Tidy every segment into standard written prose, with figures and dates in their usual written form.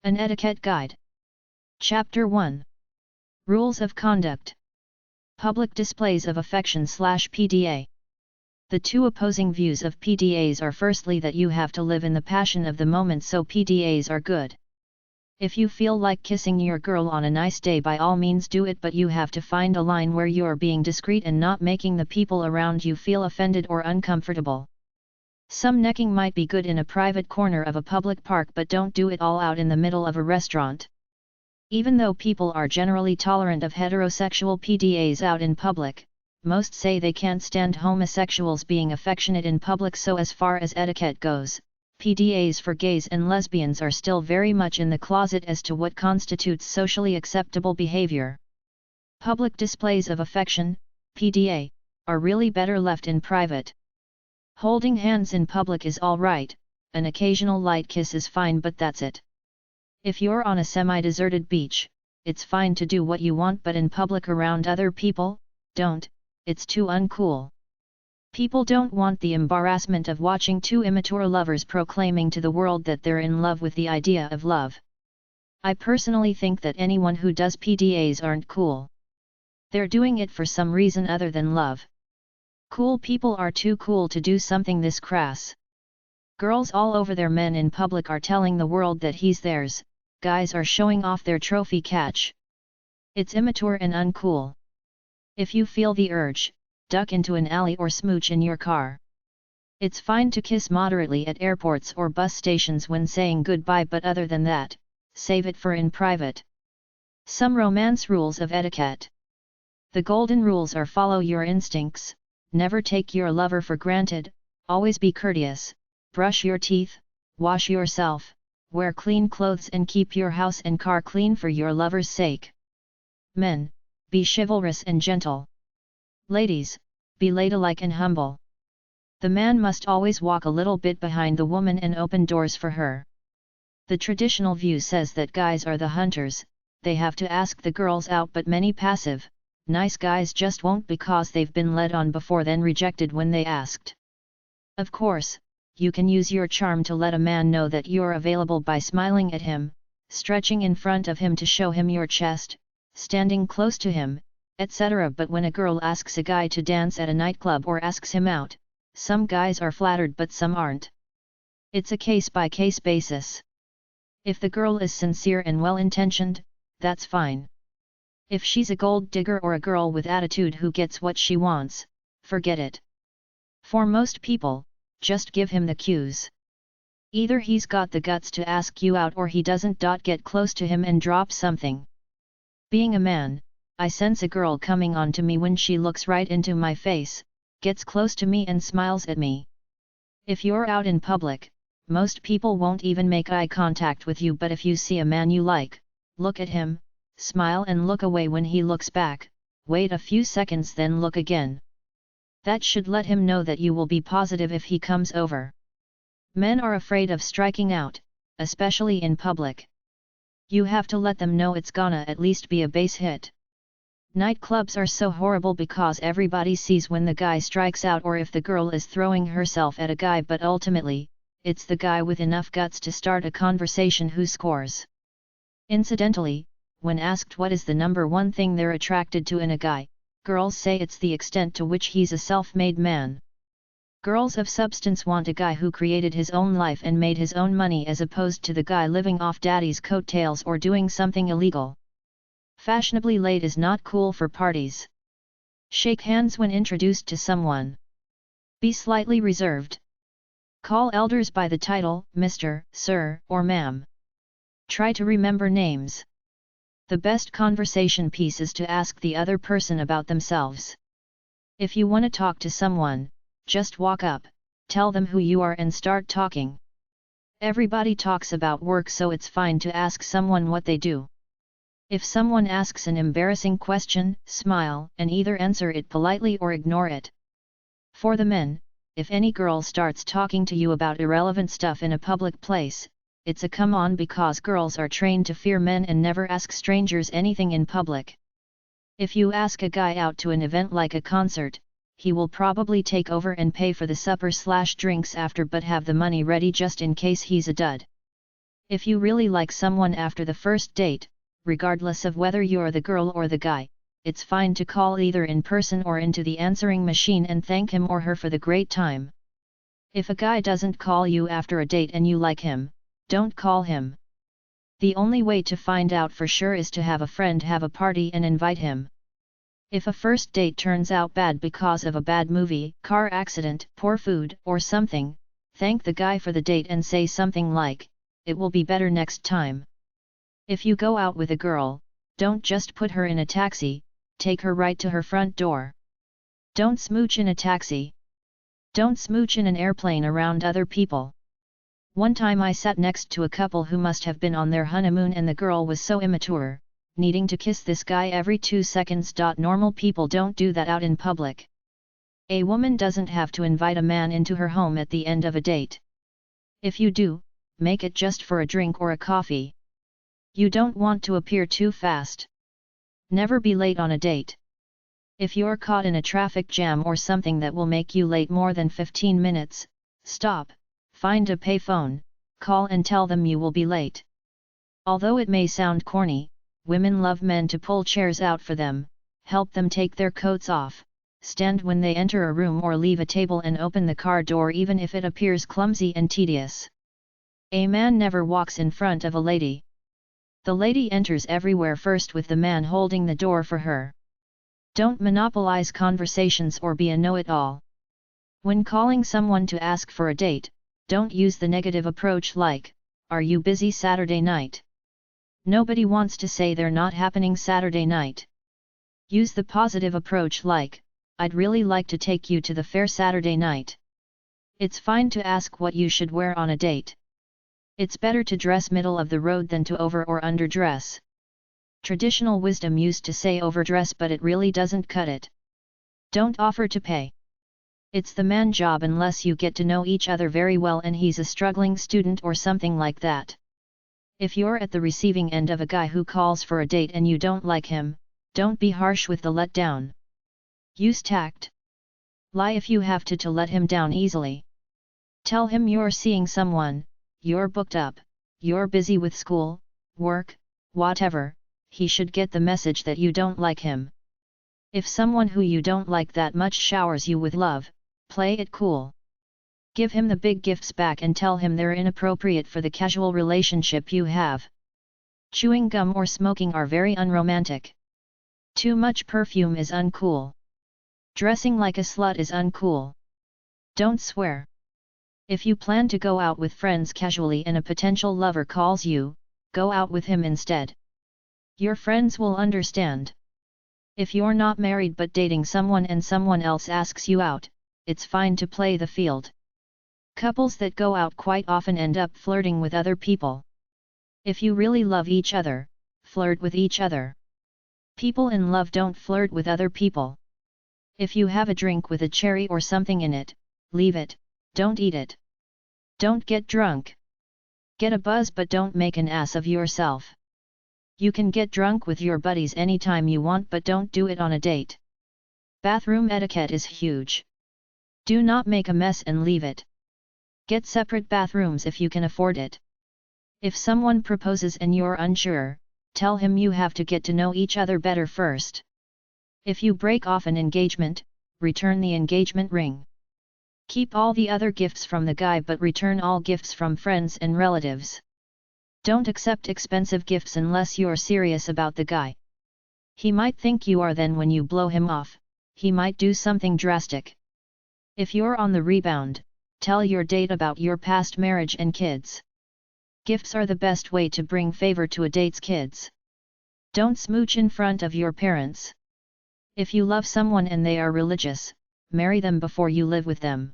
An Etiquette Guide. Chapter 1. Rules of Conduct. Public Displays of Affection/PDA. The two opposing views of PDAs are firstly that you have to live in the passion of the moment, so PDAs are good. If you feel like kissing your girl on a nice day, by all means do it, but you have to find a line where you're being discreet and not making the people around you feel offended or uncomfortable. Some necking might be good in a private corner of a public park, but don't do it all out in the middle of a restaurant. Even though people are generally tolerant of heterosexual PDAs out in public, most say they can't stand homosexuals being affectionate in public, so as far as etiquette goes, PDAs for gays and lesbians are still very much in the closet as to what constitutes socially acceptable behavior. Public displays of affection, PDA, are really better left in private. Holding hands in public is alright, an occasional light kiss is fine, but that's it. If you're on a semi-deserted beach, it's fine to do what you want, but in public around other people, don't, it's too uncool. People don't want the embarrassment of watching two immature lovers proclaiming to the world that they're in love with the idea of love. I personally think that anyone who does PDAs aren't cool. They're doing it for some reason other than love. Cool people are too cool to do something this crass. Girls all over their men in public are telling the world that he's theirs, guys are showing off their trophy catch. It's immature and uncool. If you feel the urge, duck into an alley or smooch in your car. It's fine to kiss moderately at airports or bus stations when saying goodbye, but other than that, save it for in private. Some romance rules of etiquette. The golden rules are: follow your instincts, never take your lover for granted, always be courteous, brush your teeth, wash yourself, wear clean clothes and keep your house and car clean for your lover's sake. Men, be chivalrous and gentle. Ladies, be ladylike and humble. The man must always walk a little bit behind the woman and open doors for her. The traditional view says that guys are the hunters, they have to ask the girls out, but many passive, nice guys just won't because they've been led on before, then rejected when they asked. Of course, you can use your charm to let a man know that you're available by smiling at him, stretching in front of him to show him your chest, standing close to him, etc. But when a girl asks a guy to dance at a nightclub or asks him out, some guys are flattered but some aren't. It's a case-by-case basis. If the girl is sincere and well-intentioned, that's fine. If she's a gold digger or a girl with attitude who gets what she wants, forget it. For most people, just give him the cues. Either he's got the guts to ask you out or he doesn't. Get close to him and drop something. Being a man, I sense a girl coming on to me when she looks right into my face, gets close to me and smiles at me. If you're out in public, most people won't even make eye contact with you, but if you see a man you like, look at him, smile and look away when he looks back, wait a few seconds then look again. That should let him know that you will be positive if he comes over. Men are afraid of striking out, especially in public. You have to let them know it's gonna at least be a base hit. Nightclubs are so horrible because everybody sees when the guy strikes out or if the girl is throwing herself at a guy, but ultimately, it's the guy with enough guts to start a conversation who scores. Incidentally, when asked what is the number one thing they're attracted to in a guy, girls say it's the extent to which he's a self-made man. Girls of substance want a guy who created his own life and made his own money, as opposed to the guy living off daddy's coattails or doing something illegal. Fashionably late is not cool for parties. Shake hands when introduced to someone. Be slightly reserved. Call elders by the title, Mr., Sir, or Ma'am. Try to remember names. The best conversation piece is to ask the other person about themselves. If you want to talk to someone, just walk up, tell them who you are and start talking. Everybody talks about work, so it's fine to ask someone what they do. If someone asks an embarrassing question, smile and either answer it politely or ignore it. For the men, if any girl starts talking to you about irrelevant stuff in a public place, it's a come on, because girls are trained to fear men and never ask strangers anything in public. If you ask a guy out to an event like a concert, he will probably take over and pay for the supper/drinks after, but have the money ready just in case he's a dud. If you really like someone after the first date, regardless of whether you're the girl or the guy, it's fine to call either in person or into the answering machine and thank him or her for the great time. If a guy doesn't call you after a date and you like him, don't call him. The only way to find out for sure is to have a friend have a party and invite him. If a first date turns out bad because of a bad movie, car accident, poor food, or something, thank the guy for the date and say something like, "It will be better next time." If you go out with a girl, don't just put her in a taxi, take her right to her front door. Don't smooch in a taxi. Don't smooch in an airplane around other people. One time I sat next to a couple who must have been on their honeymoon and the girl was so immature, needing to kiss this guy every 2 seconds. Normal people don't do that out in public. A woman doesn't have to invite a man into her home at the end of a date. If you do, make it just for a drink or a coffee. You don't want to appear too fast. Never be late on a date. If you're caught in a traffic jam or something that will make you late more than 15 minutes, stop, find a payphone, call and tell them you will be late. Although it may sound corny, women love men to pull chairs out for them, help them take their coats off, stand when they enter a room or leave a table and open the car door even if it appears clumsy and tedious. A man never walks in front of a lady. The lady enters everywhere first with the man holding the door for her. Don't monopolize conversations or be a know-it-all. When calling someone to ask for a date, don't use the negative approach like, "Are you busy Saturday night?" Nobody wants to say they're not happening Saturday night. Use the positive approach like, "I'd really like to take you to the fair Saturday night." It's fine to ask what you should wear on a date. It's better to dress middle of the road than to over or underdress. Traditional wisdom used to say overdress, but it really doesn't cut it. Don't offer to pay. It's the man's job unless you get to know each other very well and he's a struggling student or something like that. If you're at the receiving end of a guy who calls for a date and you don't like him, don't be harsh with the letdown. Use tact. Lie if you have to let him down easily. Tell him you're seeing someone, you're booked up, you're busy with school, work, whatever. He should get the message that you don't like him. If someone who you don't like that much showers you with love, play it cool. Give him the big gifts back and tell him they're inappropriate for the casual relationship you have. Chewing gum or smoking are very unromantic. Too much perfume is uncool. Dressing like a slut is uncool. Don't swear. If you plan to go out with friends casually and a potential lover calls you, go out with him instead. Your friends will understand. If you're not married but dating someone and someone else asks you out, it's fine to play the field. Couples that go out quite often end up flirting with other people. If you really love each other, flirt with each other. People in love don't flirt with other people. If you have a drink with a cherry or something in it, leave it, don't eat it. Don't get drunk. Get a buzz but don't make an ass of yourself. You can get drunk with your buddies anytime you want, but don't do it on a date. Bathroom etiquette is huge. Do not make a mess and leave it. Get separate bathrooms if you can afford it. If someone proposes and you're unsure, tell him you have to get to know each other better first. If you break off an engagement, return the engagement ring. Keep all the other gifts from the guy but return all gifts from friends and relatives. Don't accept expensive gifts unless you're serious about the guy. He might think you are, then when you blow him off, he might do something drastic. If you're on the rebound, tell your date about your past marriage and kids. Gifts are the best way to bring favor to a date's kids. Don't smooch in front of your parents. If you love someone and they are religious, marry them before you live with them.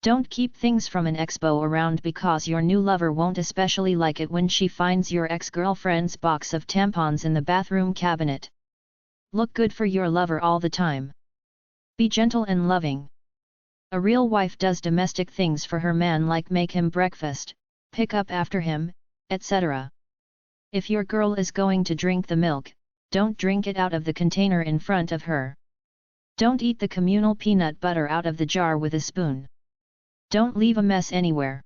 Don't keep things from an expo around because your new lover won't especially like it when she finds your ex-girlfriend's box of tampons in the bathroom cabinet. Look good for your lover all the time. Be gentle and loving. A real wife does domestic things for her man like make him breakfast, pick up after him, etc. If your girl is going to drink the milk, don't drink it out of the container in front of her. Don't eat the communal peanut butter out of the jar with a spoon. Don't leave a mess anywhere.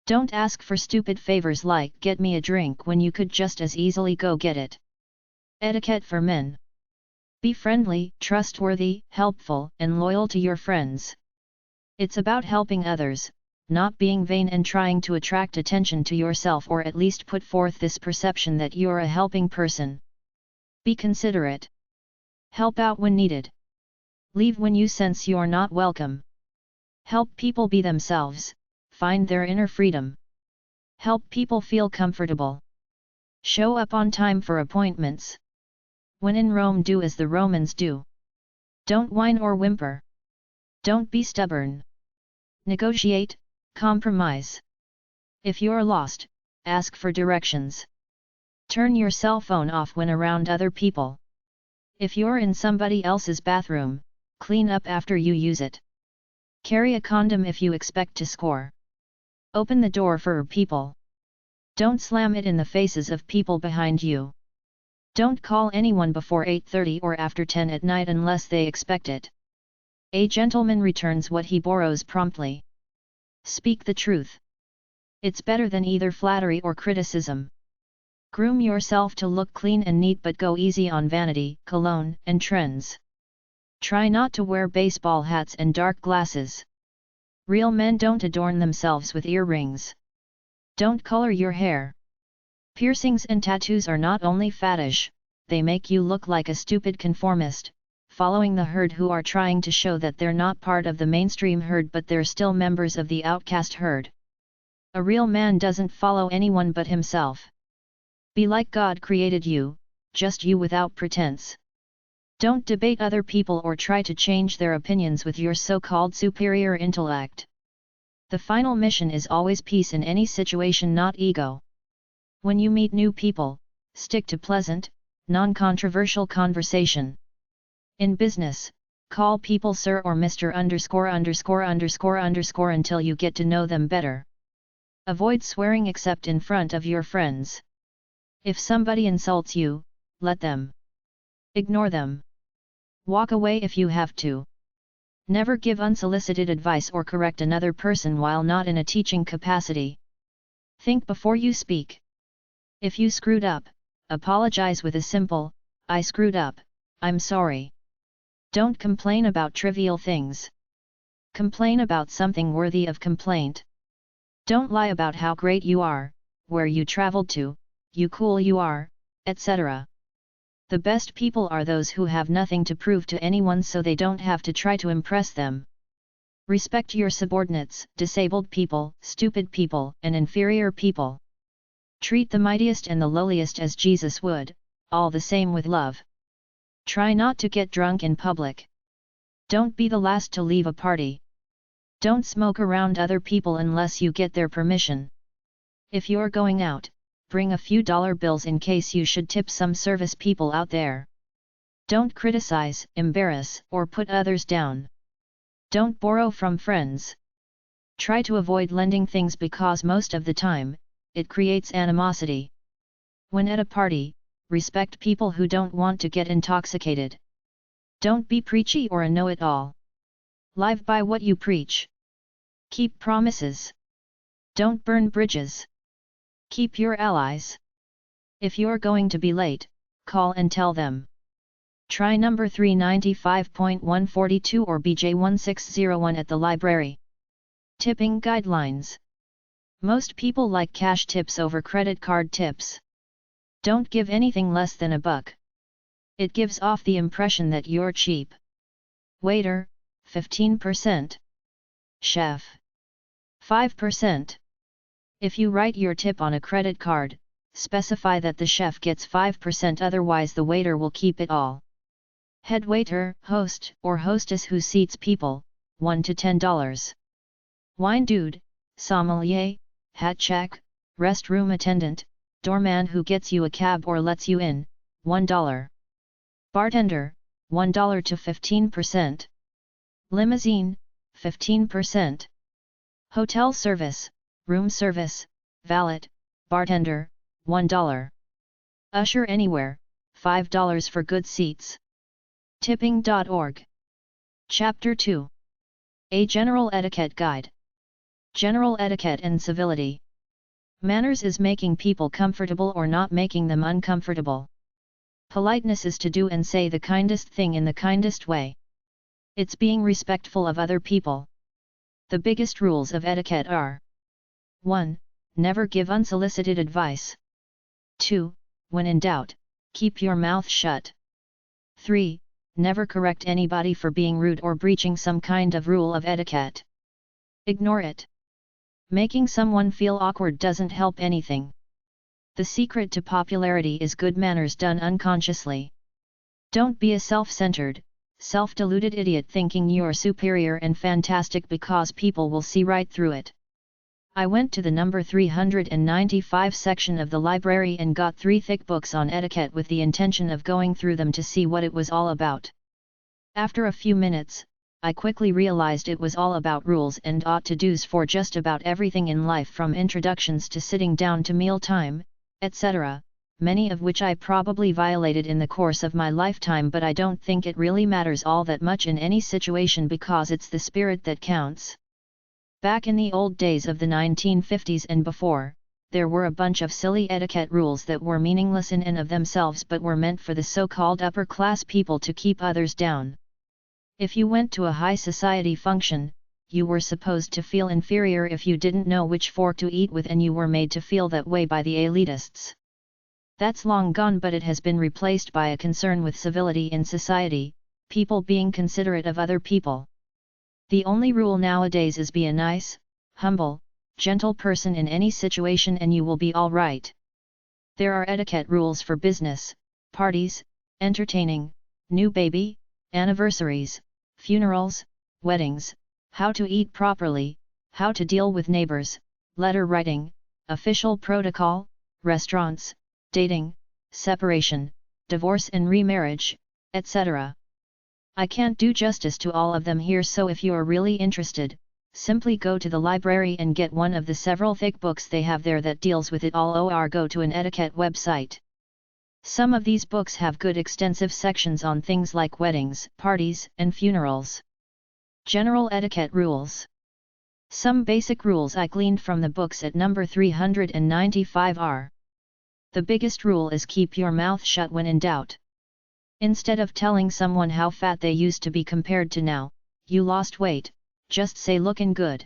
Don't ask for stupid favors like get me a drink when you could just as easily go get it. Etiquette for men. Be friendly, trustworthy, helpful, and loyal to your friends. It's about helping others, not being vain and trying to attract attention to yourself or at least put forth this perception that you're a helping person. Be considerate. Help out when needed. Leave when you sense you're not welcome. Help people be themselves, find their inner freedom. Help people feel comfortable. Show up on time for appointments. When in Rome, do as the Romans do. Don't whine or whimper. Don't be stubborn. Negotiate, compromise. If you're lost, ask for directions. Turn your cell phone off when around other people. If you're in somebody else's bathroom, clean up after you use it. Carry a condom if you expect to score. Open the door for people. Don't slam it in the faces of people behind you. Don't call anyone before 8:30 or after 10 at night unless they expect it. A gentleman returns what he borrows promptly. Speak the truth. It's better than either flattery or criticism. Groom yourself to look clean and neat, but go easy on vanity, cologne, and trends. Try not to wear baseball hats and dark glasses. Real men don't adorn themselves with earrings. Don't color your hair. Piercings and tattoos are not only faddish, they make you look like a stupid conformist, following the herd who are trying to show that they're not part of the mainstream herd but they're still members of the outcast herd. A real man doesn't follow anyone but himself. Be like God created you, just you without pretense. Don't debate other people or try to change their opinions with your so-called superior intellect. The final mission is always peace in any situation, not ego. When you meet new people, stick to pleasant, non-controversial conversation. In business, call people sir or Mr. ____ until you get to know them better. Avoid swearing except in front of your friends. If somebody insults you, let them. Ignore them. Walk away if you have to. Never give unsolicited advice or correct another person while not in a teaching capacity. Think before you speak. If you screwed up, apologize with a simple, I screwed up, I'm sorry. Don't complain about trivial things. Complain about something worthy of complaint. Don't lie about how great you are, where you traveled to, you cool you are, etc. The best people are those who have nothing to prove to anyone so they don't have to try to impress them. Respect your subordinates, disabled people, stupid people, and inferior people. Treat the mightiest and the lowliest as Jesus would, all the same with love. Try not to get drunk in public. Don't be the last to leave a party. Don't smoke around other people unless you get their permission. If you're going out, bring a few dollar bills in case you should tip some service people out there. Don't criticize, embarrass, or put others down. Don't borrow from friends. Try to avoid lending things because most of the time, it creates animosity. When at a party, respect people who don't want to get intoxicated. Don't be preachy or a know-it-all. Live by what you preach. Keep promises. Don't burn bridges. Keep your allies. If you're going to be late, call and tell them. Try number 395.142 or BJ1601 at the library. Tipping guidelines. Most people like cash tips over credit card tips. Don't give anything less than $1. It gives off the impression that you're cheap. Waiter, 15%. Chef, 5%. If you write your tip on a credit card, specify that the chef gets 5%, otherwise the waiter will keep it all. Head waiter, host, or hostess who seats people, $1 to $10. Wine dude, sommelier, hat check, restroom attendant, doorman who gets you a cab or lets you in, $1. Bartender, $1 to 15%. Limousine, 15%. Hotel service, room service, valet, bartender, $1. Usher anywhere, $5 for good seats. Tipping.org. Chapter 2. A General Etiquette Guide. General etiquette and civility. Manners is making people comfortable or not making them uncomfortable. Politeness is to do and say the kindest thing in the kindest way. It's being respectful of other people. The biggest rules of etiquette are: 1. Never give unsolicited advice. 2. When in doubt, keep your mouth shut. 3. Never correct anybody for being rude or breaching some kind of rule of etiquette. Ignore it. Making someone feel awkward doesn't help anything. The secret to popularity is good manners done unconsciously. Don't be a self-centered, self-deluded idiot thinking you're superior and fantastic because people will see right through it. I went to the number 395 section of the library and got 3 thick books on etiquette with the intention of going through them to see what it was all about. After a few minutes, I quickly realized it was all about rules and ought-to-dos for just about everything in life, from introductions to sitting down to mealtime, etc., many of which I probably violated in the course of my lifetime, but I don't think it really matters all that much in any situation because it's the spirit that counts. Back in the old days of the 1950s and before, there were a bunch of silly etiquette rules that were meaningless in and of themselves but were meant for the so-called upper-class people to keep others down. If you went to a high society function, you were supposed to feel inferior if you didn't know which fork to eat with, and you were made to feel that way by the elitists. That's long gone, but it has been replaced by a concern with civility in society, people being considerate of other people. The only rule nowadays is be a nice, humble, gentle person in any situation and you will be all right. There are etiquette rules for business, parties, entertaining, new baby, anniversaries, funerals, weddings, how to eat properly, how to deal with neighbors, letter writing, official protocol, restaurants, dating, separation, divorce and remarriage, etc. I can't do justice to all of them here, so if you are really interested, simply go to the library and get one of the several thick books they have there that deals with it all, or go to an etiquette website. Some of these books have good extensive sections on things like weddings, parties, and funerals. General etiquette rules. Some basic rules I gleaned from the books at number 395 are: the biggest rule is keep your mouth shut when in doubt. Instead of telling someone how fat they used to be compared to now, you lost weight, just say lookin' good.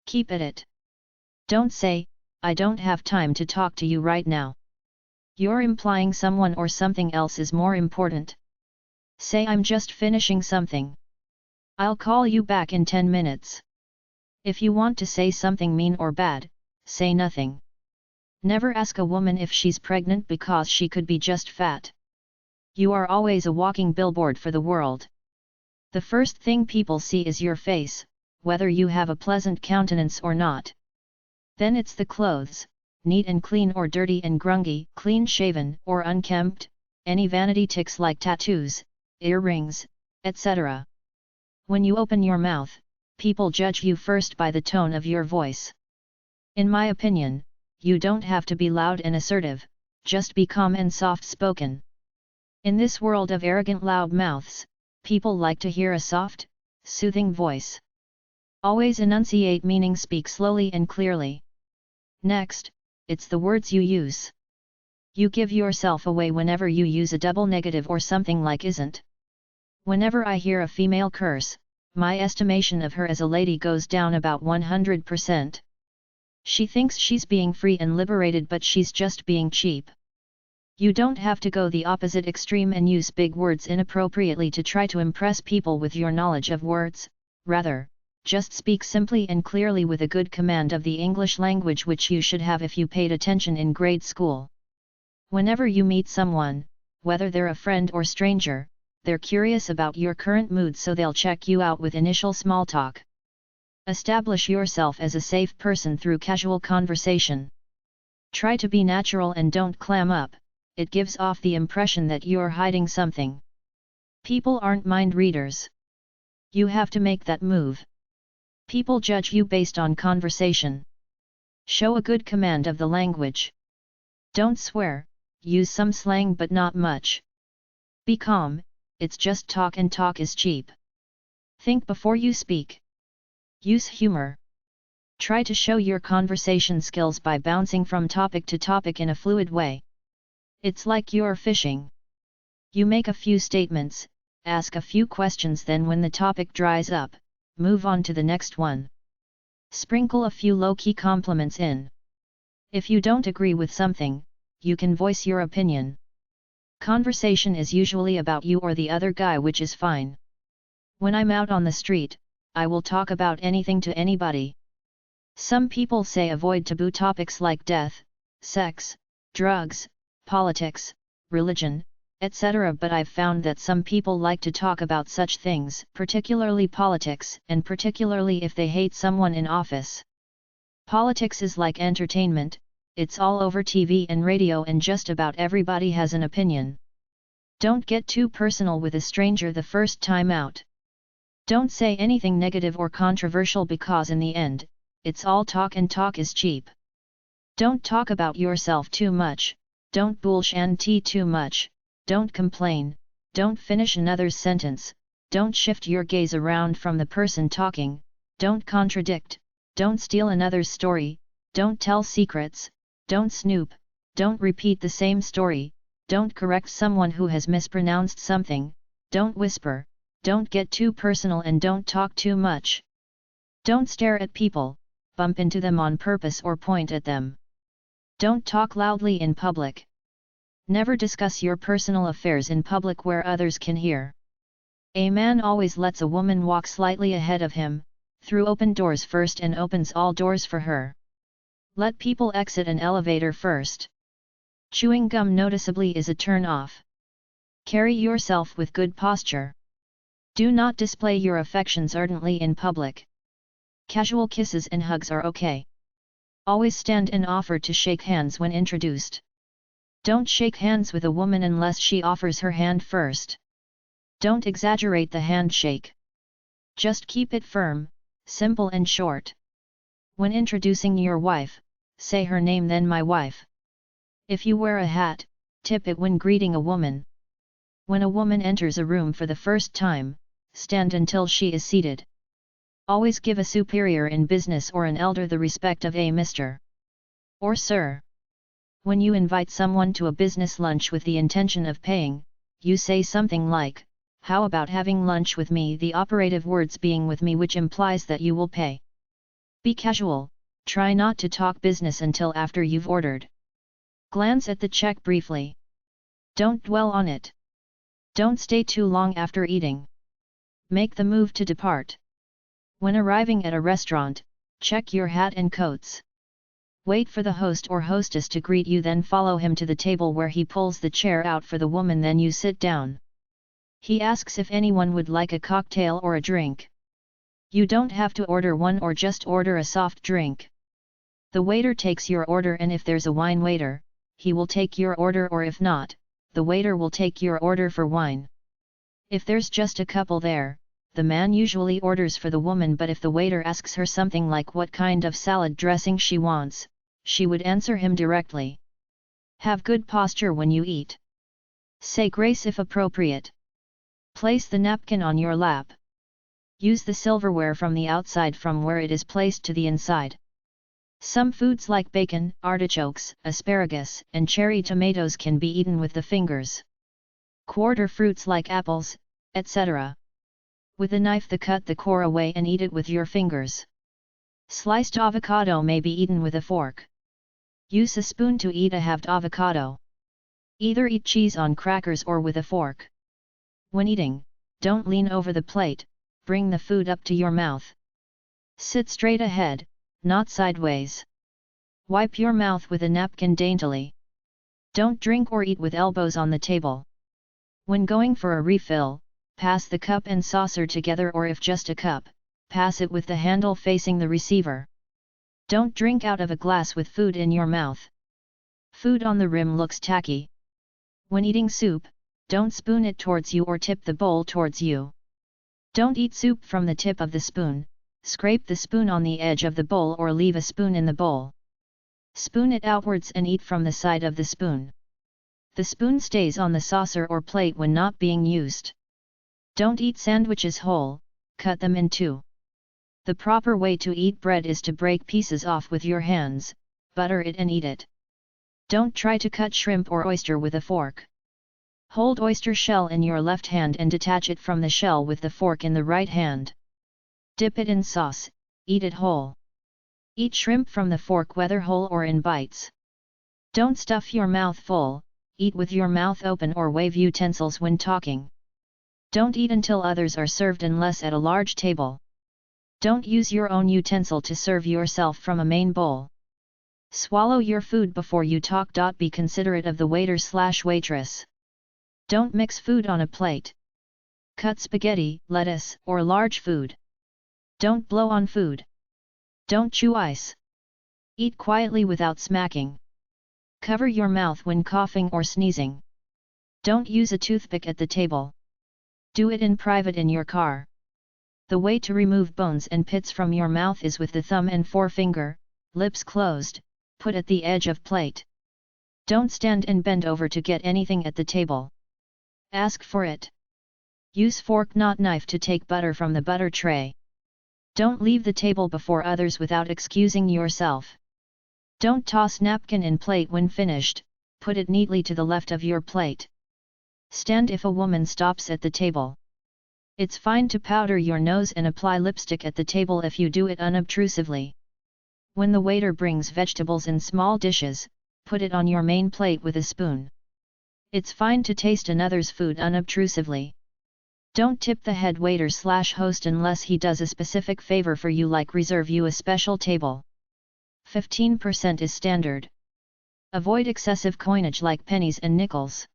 Keep at it. Don't say, I don't have time to talk to you right now. You're implying someone or something else is more important. Say I'm just finishing something. I'll call you back in 10 minutes. If you want to say something mean or bad, say nothing. Never ask a woman if she's pregnant because she could be just fat. You are always a walking billboard for the world. The first thing people see is your face, whether you have a pleasant countenance or not. Then it's the clothes, neat and clean or dirty and grungy, clean shaven or unkempt, any vanity ticks like tattoos, earrings, etc. When you open your mouth, people judge you first by the tone of your voice. In my opinion, you don't have to be loud and assertive, just be calm and soft-spoken. In this world of arrogant loud mouths, people like to hear a soft, soothing voice. Always enunciate, meaning speak slowly and clearly. Next, it's the words you use. You give yourself away whenever you use a double negative or something like isn't. Whenever I hear a female curse, my estimation of her as a lady goes down about 100%. She thinks she's being free and liberated, but she's just being cheap. You don't have to go the opposite extreme and use big words inappropriately to try to impress people with your knowledge of words, rather, just speak simply and clearly with a good command of the English language, which you should have if you paid attention in grade school. Whenever you meet someone, whether they're a friend or stranger, they're curious about your current mood, so they'll check you out with initial small talk. Establish yourself as a safe person through casual conversation. Try to be natural and don't clam up. It gives off the impression that you're hiding something. People aren't mind readers. You have to make that move. People judge you based on conversation. Show a good command of the language. Don't swear, use some slang but not much. Be calm, it's just talk and talk is cheap. Think before you speak. Use humor. Try to show your conversation skills by bouncing from topic to topic in a fluid way. It's like you're fishing. You make a few statements, ask a few questions, then when the topic dries up, move on to the next one. Sprinkle a few low-key compliments in. If you don't agree with something, you can voice your opinion. Conversation is usually about you or the other guy, which is fine. When I'm out on the street, I will talk about anything to anybody. Some people say avoid taboo topics like death, sex, drugs, politics, religion, etc. But I've found that some people like to talk about such things, particularly politics, and particularly if they hate someone in office. Politics is like entertainment, it's all over TV and radio and just about everybody has an opinion. Don't get too personal with a stranger the first time out. Don't say anything negative or controversial because in the end, it's all talk and talk is cheap. Don't talk about yourself too much, don't bullshit too much, don't complain, don't finish another's sentence, don't shift your gaze around from the person talking, don't contradict, don't steal another's story, don't tell secrets, don't snoop, don't repeat the same story, don't correct someone who has mispronounced something, don't whisper, don't get too personal and don't talk too much. Don't stare at people, bump into them on purpose or point at them. Don't talk loudly in public. Never discuss your personal affairs in public where others can hear. A man always lets a woman walk slightly ahead of him, through open doors first and opens all doors for her. Let people exit an elevator first. Chewing gum noticeably is a turn off. Carry yourself with good posture. Do not display your affections ardently in public. Casual kisses and hugs are okay. Always stand and offer to shake hands when introduced. Don't shake hands with a woman unless she offers her hand first. Don't exaggerate the handshake. Just keep it firm, simple and short. When introducing your wife, say her name then my wife. If you wear a hat, tip it when greeting a woman. When a woman enters a room for the first time, stand until she is seated. Always give a superior in business or an elder the respect of a Mr. or Sir. When you invite someone to a business lunch with the intention of paying, you say something like, "How about having lunch with me?" the operative words being with me, which implies that you will pay. Be casual, try not to talk business until after you've ordered. Glance at the check briefly. Don't dwell on it. Don't stay too long after eating. Make the move to depart. When arriving at a restaurant, check your hat and coats. Wait for the host or hostess to greet you, then follow him to the table where he pulls the chair out for the woman, then you sit down. He asks if anyone would like a cocktail or a drink. You don't have to order one or just order a soft drink. The waiter takes your order, and if there's a wine waiter, he will take your order, or if not, the waiter will take your order for wine. If there's just a couple there, the man usually orders for the woman, but if the waiter asks her something like what kind of salad dressing she wants, she would answer him directly. Have good posture when you eat. Say grace if appropriate. Place the napkin on your lap. Use the silverware from the outside from where it is placed to the inside. Some foods like bacon, artichokes, asparagus, and cherry tomatoes can be eaten with the fingers. Quarter fruits like apples, etc. With a knife cut the core away and eat it with your fingers. Sliced avocado may be eaten with a fork. Use a spoon to eat a halved avocado. Either eat cheese on crackers or with a fork. When eating, don't lean over the plate, bring the food up to your mouth. Sit straight ahead, not sideways. Wipe your mouth with a napkin daintily. Don't drink or eat with elbows on the table. When going for a refill, pass the cup and saucer together, or if just a cup, pass it with the handle facing the receiver. Don't drink out of a glass with food in your mouth. Food on the rim looks tacky. When eating soup, don't spoon it towards you or tip the bowl towards you. Don't eat soup from the tip of the spoon, scrape the spoon on the edge of the bowl or leave a spoon in the bowl. Spoon it outwards and eat from the side of the spoon. The spoon stays on the saucer or plate when not being used. Don't eat sandwiches whole, cut them in two. The proper way to eat bread is to break pieces off with your hands, butter it and eat it. Don't try to cut shrimp or oyster with a fork. Hold oyster shell in your left hand and detach it from the shell with the fork in the right hand. Dip it in sauce, eat it whole. Eat shrimp from the fork whether whole or in bites. Don't stuff your mouth full, eat with your mouth open or wave utensils when talking. Don't eat until others are served unless at a large table. Don't use your own utensil to serve yourself from a main bowl. Swallow your food before you talk. Be considerate of the waiter/waitress. Don't mix food on a plate. Cut spaghetti, lettuce, or large food. Don't blow on food. Don't chew ice. Eat quietly without smacking. Cover your mouth when coughing or sneezing. Don't use a toothpick at the table. Do it in private in your car. The way to remove bones and pits from your mouth is with the thumb and forefinger, lips closed, put at the edge of plate. Don't stand and bend over to get anything at the table. Ask for it. Use fork not knife to take butter from the butter tray. Don't leave the table before others without excusing yourself. Don't toss napkin in plate when finished, put it neatly to the left of your plate. Stand if a woman stops at the table. It's fine to powder your nose and apply lipstick at the table if you do it unobtrusively. When the waiter brings vegetables in small dishes, put it on your main plate with a spoon. It's fine to taste another's food unobtrusively. Don't tip the head waiter/host unless he does a specific favor for you, like reserve you a special table. 15% is standard. Avoid excessive coinage like pennies and nickels.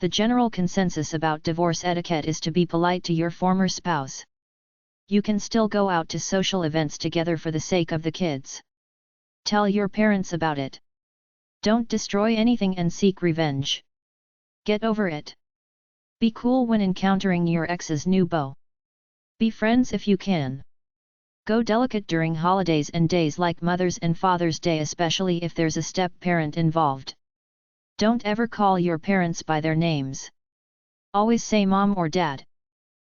The general consensus about divorce etiquette is to be polite to your former spouse. You can still go out to social events together for the sake of the kids. Tell your parents about it. Don't destroy anything and seek revenge. Get over it. Be cool when encountering your ex's new beau. Be friends if you can. Go delicate during holidays and days like Mother's and Father's Day, especially if there's a step-parent involved. Don't ever call your parents by their names. Always say mom or dad.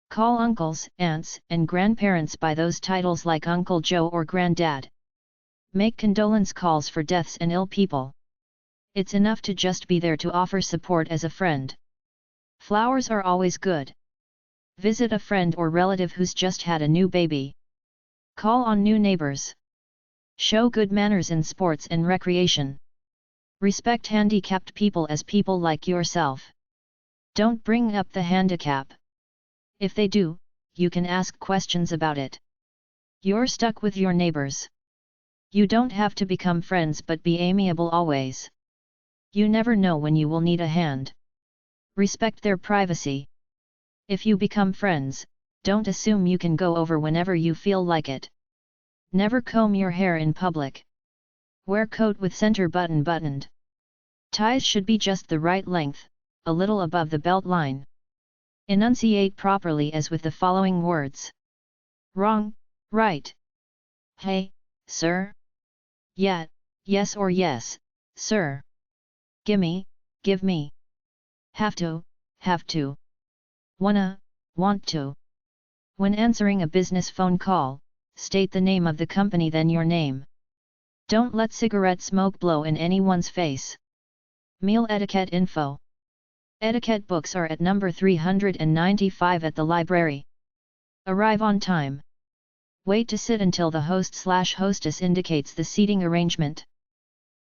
Call uncles, aunts, and grandparents by those titles like Uncle Joe or Granddad. Make condolence calls for deaths and ill people. It's enough to just be there to offer support as a friend. Flowers are always good. Visit a friend or relative who's just had a new baby. Call on new neighbors. Show good manners in sports and recreation. Respect handicapped people as people like yourself. Don't bring up the handicap. If they do, you can ask questions about it. You're stuck with your neighbors. You don't have to become friends, but be amiable always. You never know when you will need a hand. Respect their privacy. If you become friends, don't assume you can go over whenever you feel like it. Never comb your hair in public. Wear coat with center button buttoned. Ties should be just the right length, a little above the belt line. Enunciate properly as with the following words. Wrong, right. Hey, sir. Yeah, yes or yes, sir. Gimme, give me. Have to, have to. Wanna, want to. When answering a business phone call, state the name of the company then your name. Don't let cigarette smoke blow in anyone's face. Meal etiquette info. Etiquette books are at number 395 at the library. Arrive on time. Wait to sit until the host/hostess indicates the seating arrangement.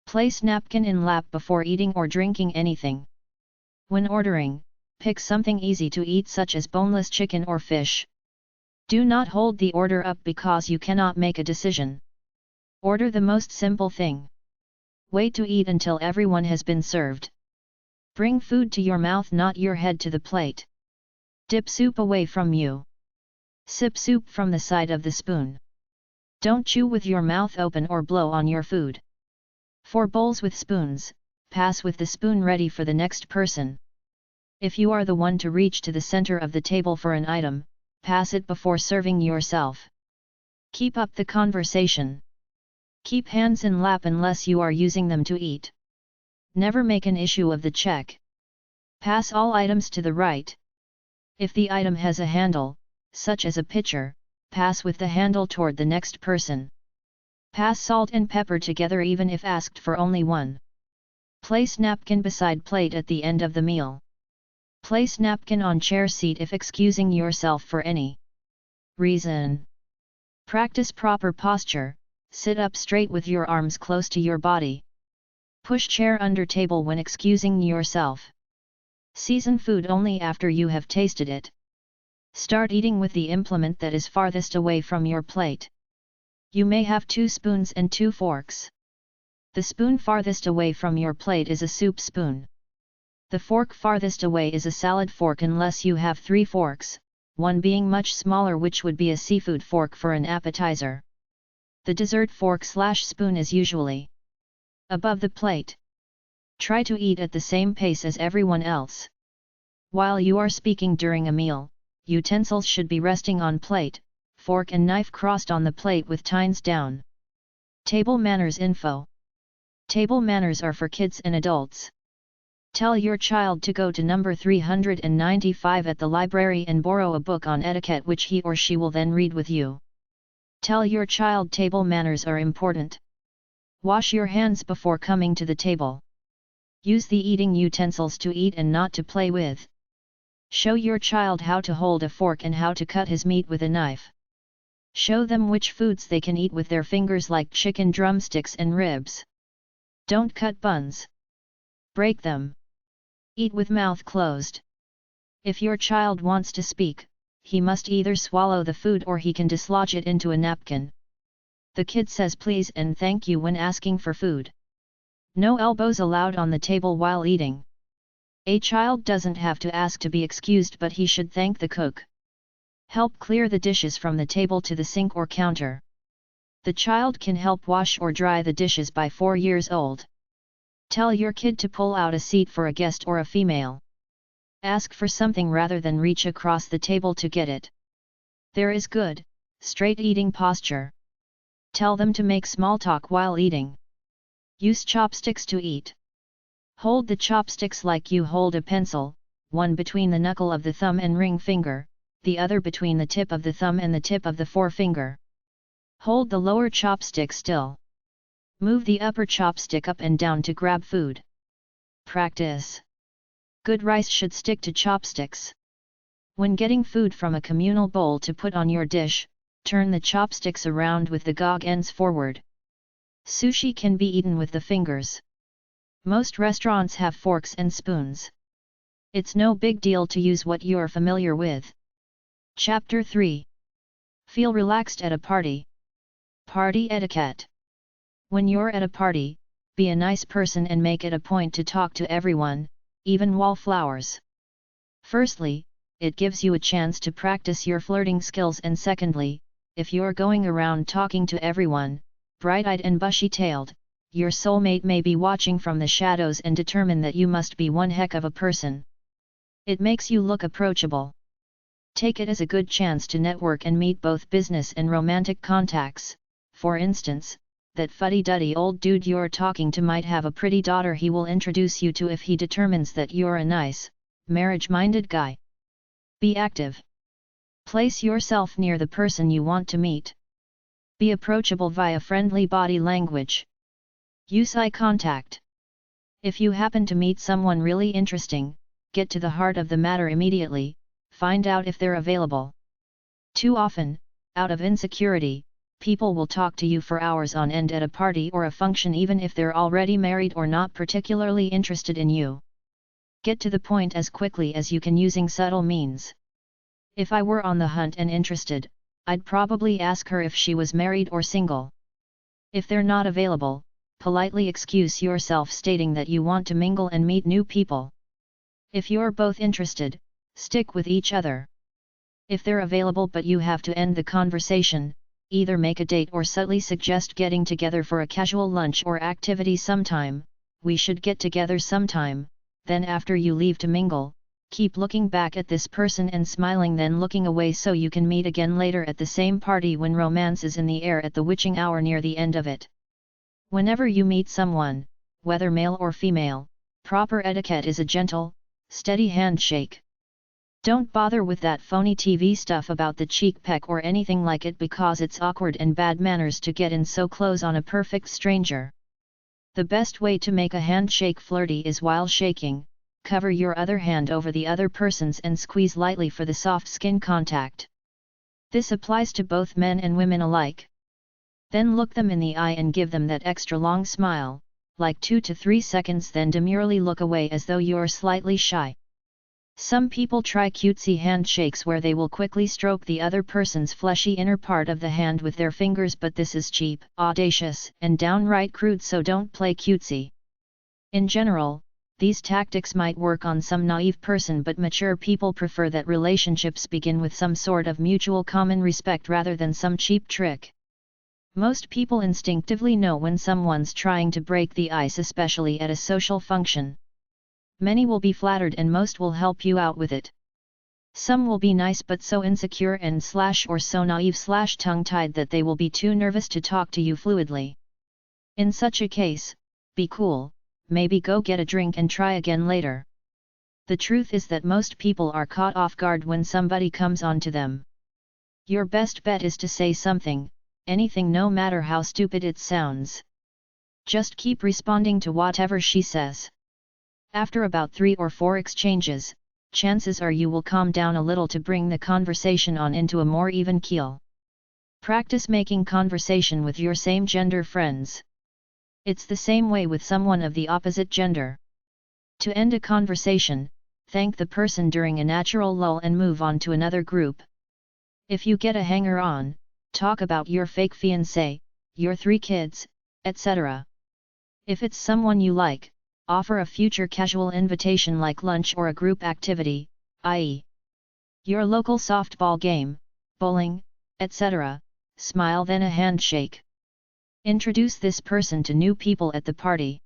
Place napkin in lap before eating or drinking anything. When ordering, pick something easy to eat such as boneless chicken or fish. Do not hold the order up because you cannot make a decision. Order the most simple thing. Wait to eat until everyone has been served. Bring food to your mouth, not your head to the plate. Dip soup away from you. Sip soup from the side of the spoon. Don't chew with your mouth open or blow on your food. For bowls with spoons, pass with the spoon ready for the next person. If you are the one to reach to the center of the table for an item, pass it before serving yourself. Keep up the conversation. Keep hands in lap unless you are using them to eat. Never make an issue of the check. Pass all items to the right. If the item has a handle, such as a pitcher, pass with the handle toward the next person. Pass salt and pepper together even if asked for only one. Place napkin beside plate at the end of the meal. Place napkin on chair seat if excusing yourself for any reason. Practice proper posture, sit up straight with your arms close to your body. Push chair under table when excusing yourself. Season food only after you have tasted it. Start eating with the implement that is farthest away from your plate. You may have 2 spoons and 2 forks. The spoon farthest away from your plate is a soup spoon. The fork farthest away is a salad fork unless you have 3 forks, one being much smaller which would be a seafood fork for an appetizer. The dessert fork/spoon is usually above the plate. Try to eat at the same pace as everyone else. While you are speaking during a meal, utensils should be resting on plate, fork and knife crossed on the plate with tines down. Table manners info. Table manners are for kids and adults. Tell your child to go to number 395 at the library and borrow a book on etiquette which he or she will then read with you. Tell your child table manners are important. Wash your hands before coming to the table. Use the eating utensils to eat and not to play with. Show your child how to hold a fork and how to cut his meat with a knife. Show them which foods they can eat with their fingers like chicken drumsticks and ribs. Don't cut buns. Break them. Eat with mouth closed. If your child wants to speak, he must either swallow the food or he can dislodge it into a napkin. The kid says please and thank you when asking for food. No elbows allowed on the table while eating. A child doesn't have to ask to be excused but he should thank the cook. Help clear the dishes from the table to the sink or counter. The child can help wash or dry the dishes by 4 years old. Tell your kid to pull out a seat for a guest or a female. Ask for something rather than reach across the table to get it. There is good, straight eating posture. Tell them to make small talk while eating. Use chopsticks to eat. Hold the chopsticks like you hold a pencil, one between the knuckle of the thumb and ring finger, the other between the tip of the thumb and the tip of the forefinger. Hold the lower chopstick still. Move the upper chopstick up and down to grab food. Practice. Good rice should stick to chopsticks. When getting food from a communal bowl to put on your dish, turn the chopsticks around with the gog ends forward. Sushi can be eaten with the fingers. Most restaurants have forks and spoons. It's no big deal to use what you're familiar with. Chapter 3. Feel relaxed at a party. Party etiquette. When you're at a party, be a nice person and make it a point to talk to everyone, even wallflowers. Firstly, it gives you a chance to practice your flirting skills, and secondly, if you're going around talking to everyone, bright-eyed and bushy-tailed, your soulmate may be watching from the shadows and determine that you must be one heck of a person. It makes you look approachable. Take it as a good chance to network and meet both business and romantic contacts. For instance, that fuddy-duddy old dude you're talking to might have a pretty daughter he will introduce you to if he determines that you're a nice, marriage-minded guy. Be active. Place yourself near the person you want to meet. Be approachable via friendly body language. Use eye contact. If you happen to meet someone really interesting, get to the heart of the matter immediately, find out if they're available. Too often, out of insecurity, people will talk to you for hours on end at a party or a function even if they're already married or not particularly interested in you. Get to the point as quickly as you can using subtle means. If I were on the hunt and interested, I'd probably ask her if she was married or single. If they're not available, politely excuse yourself stating that you want to mingle and meet new people. If you're both interested, stick with each other. If they're available but you have to end the conversation, either make a date or subtly suggest getting together for a casual lunch or activity sometime. We should get together sometime. Then after you leave to mingle, keep looking back at this person and smiling, then looking away so you can meet again later at the same party when romance is in the air at the witching hour near the end of it. Whenever you meet someone, whether male or female, proper etiquette is a gentle, steady handshake. Don't bother with that phony TV stuff about the cheek peck or anything like it because it's awkward and bad manners to get in so close on a perfect stranger. The best way to make a handshake flirty is while shaking, cover your other hand over the other person's and squeeze lightly for the soft skin contact. This applies to both men and women alike. Then look them in the eye and give them that extra long smile, like 2 to 3 seconds, then demurely look away as though you're slightly shy. Some people try cutesy handshakes where they will quickly stroke the other person's fleshy inner part of the hand with their fingers, but this is cheap, audacious, and downright crude, so don't play cutesy. In general, these tactics might work on some naive person, but mature people prefer that relationships begin with some sort of mutual common respect rather than some cheap trick. Most people instinctively know when someone's trying to break the ice, especially at a social function. Many will be flattered and most will help you out with it. Some will be nice but so insecure and or so naive tongue-tied that they will be too nervous to talk to you fluidly. In such a case, be cool, maybe go get a drink and try again later. The truth is that most people are caught off guard when somebody comes on to them. Your best bet is to say something, anything, no matter how stupid it sounds. Just keep responding to whatever she says. After about 3 or 4 exchanges, chances are you will calm down a little to bring the conversation on into a more even keel. Practice making conversation with your same gender friends. It's the same way with someone of the opposite gender. To end a conversation, thank the person during a natural lull and move on to another group. If you get a hanger-on, talk about your fake fiancé, your 3 kids, etc. If it's someone you like, offer a future casual invitation like lunch or a group activity, i.e. your local softball game, bowling, etc. Smile, then a handshake. Introduce this person to new people at the party.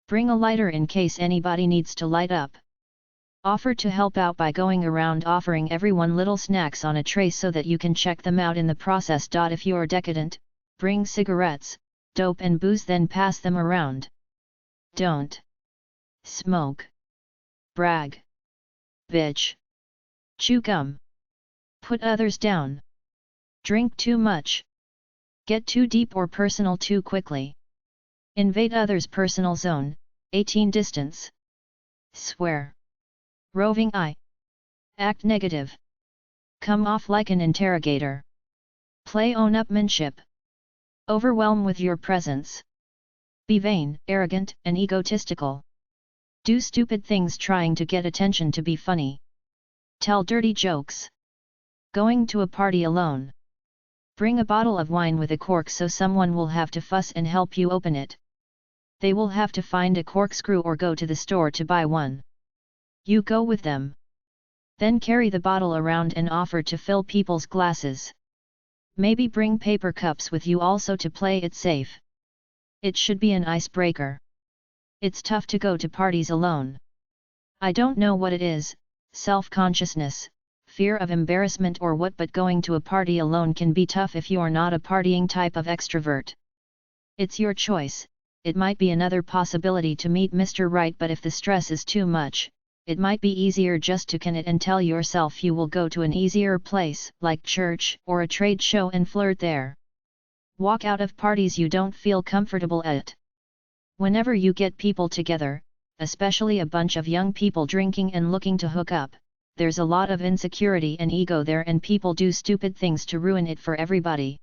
Bring a lighter in case anybody needs to light up. Offer to help out by going around offering everyone little snacks on a tray so that you can check them out in the process. If you're decadent, bring cigarettes, dope and booze, then pass them around. Don't smoke, brag, bitch, chew gum, put others down, drink too much, get too deep or personal too quickly, invade others' personal zone, 18 distance, swear, roving eye, act negative, come off like an interrogator, play own-upmanship, overwhelm with your presence, be vain, arrogant, and egotistical. Do stupid things trying to get attention, to be funny. Tell dirty jokes. Going to a party alone. Bring a bottle of wine with a cork so someone will have to fuss and help you open it. They will have to find a corkscrew or go to the store to buy one. You go with them. Then carry the bottle around and offer to fill people's glasses. Maybe bring paper cups with you also to play it safe. It should be an icebreaker. It's tough to go to parties alone. I don't know what it is, self-consciousness, fear of embarrassment or what, but going to a party alone can be tough if you're not a partying type of extrovert. It's your choice. It might be another possibility to meet Mr. Right, but if the stress is too much, it might be easier just to can it and tell yourself you will go to an easier place, like church or a trade show, and flirt there. Walk out of parties you don't feel comfortable at. Whenever you get people together, especially a bunch of young people drinking and looking to hook up, there's a lot of insecurity and ego there, and people do stupid things to ruin it for everybody.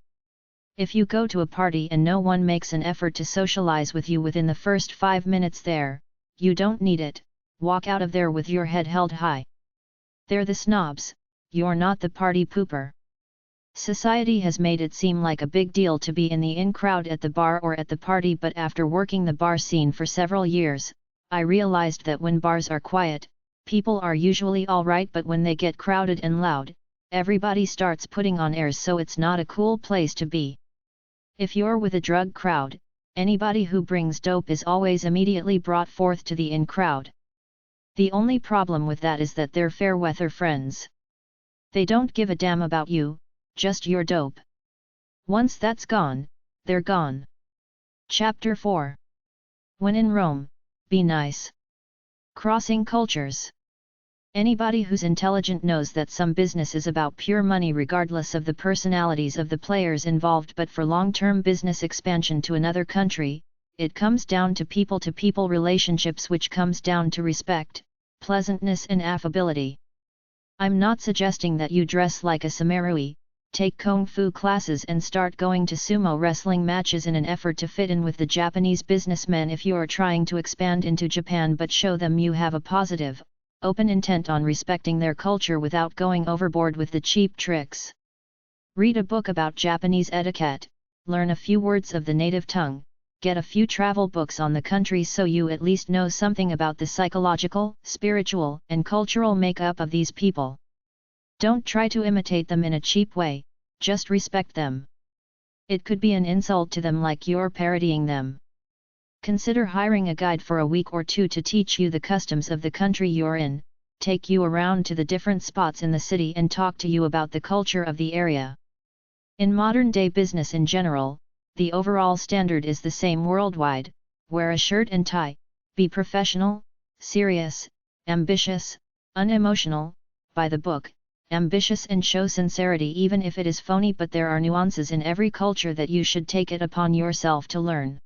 If you go to a party and no one makes an effort to socialize with you within the first 5 minutes there, you don't need it, walk out of there with your head held high. They're the snobs, you're not the party pooper. Society has made it seem like a big deal to be in the in crowd at the bar or at the party, but after working the bar scene for several years, I realized that when bars are quiet, people are usually alright, but when they get crowded and loud, everybody starts putting on airs, so it's not a cool place to be. If you're with a drug crowd, anybody who brings dope is always immediately brought forth to the in crowd. The only problem with that is that they're fair weather friends. They don't give a damn about you, just your dope. Once that's gone, they're gone. Chapter 4. When in Rome, be nice. Crossing cultures. Anybody who's intelligent knows that some business is about pure money regardless of the personalities of the players involved, but for long-term business expansion to another country, it comes down to people-to-people relationships, which comes down to respect, pleasantness and affability. I'm not suggesting that you dress like a samurai, take kung fu classes and start going to sumo wrestling matches in an effort to fit in with the Japanese businessmen if you are trying to expand into Japan, but show them you have a positive, open intent on respecting their culture without going overboard with the cheap tricks. Read a book about Japanese etiquette, learn a few words of the native tongue, get a few travel books on the country so you at least know something about the psychological, spiritual, and cultural makeup of these people. Don't try to imitate them in a cheap way, just respect them. It could be an insult to them like you're parodying them. Consider hiring a guide for a week or two to teach you the customs of the country you're in, take you around to the different spots in the city and talk to you about the culture of the area. In modern-day business in general, the overall standard is the same worldwide: wear a shirt and tie, be professional, serious, ambitious, unemotional, by the book, ambitious, and show sincerity even if it is phony, but there are nuances in every culture that you should take it upon yourself to learn.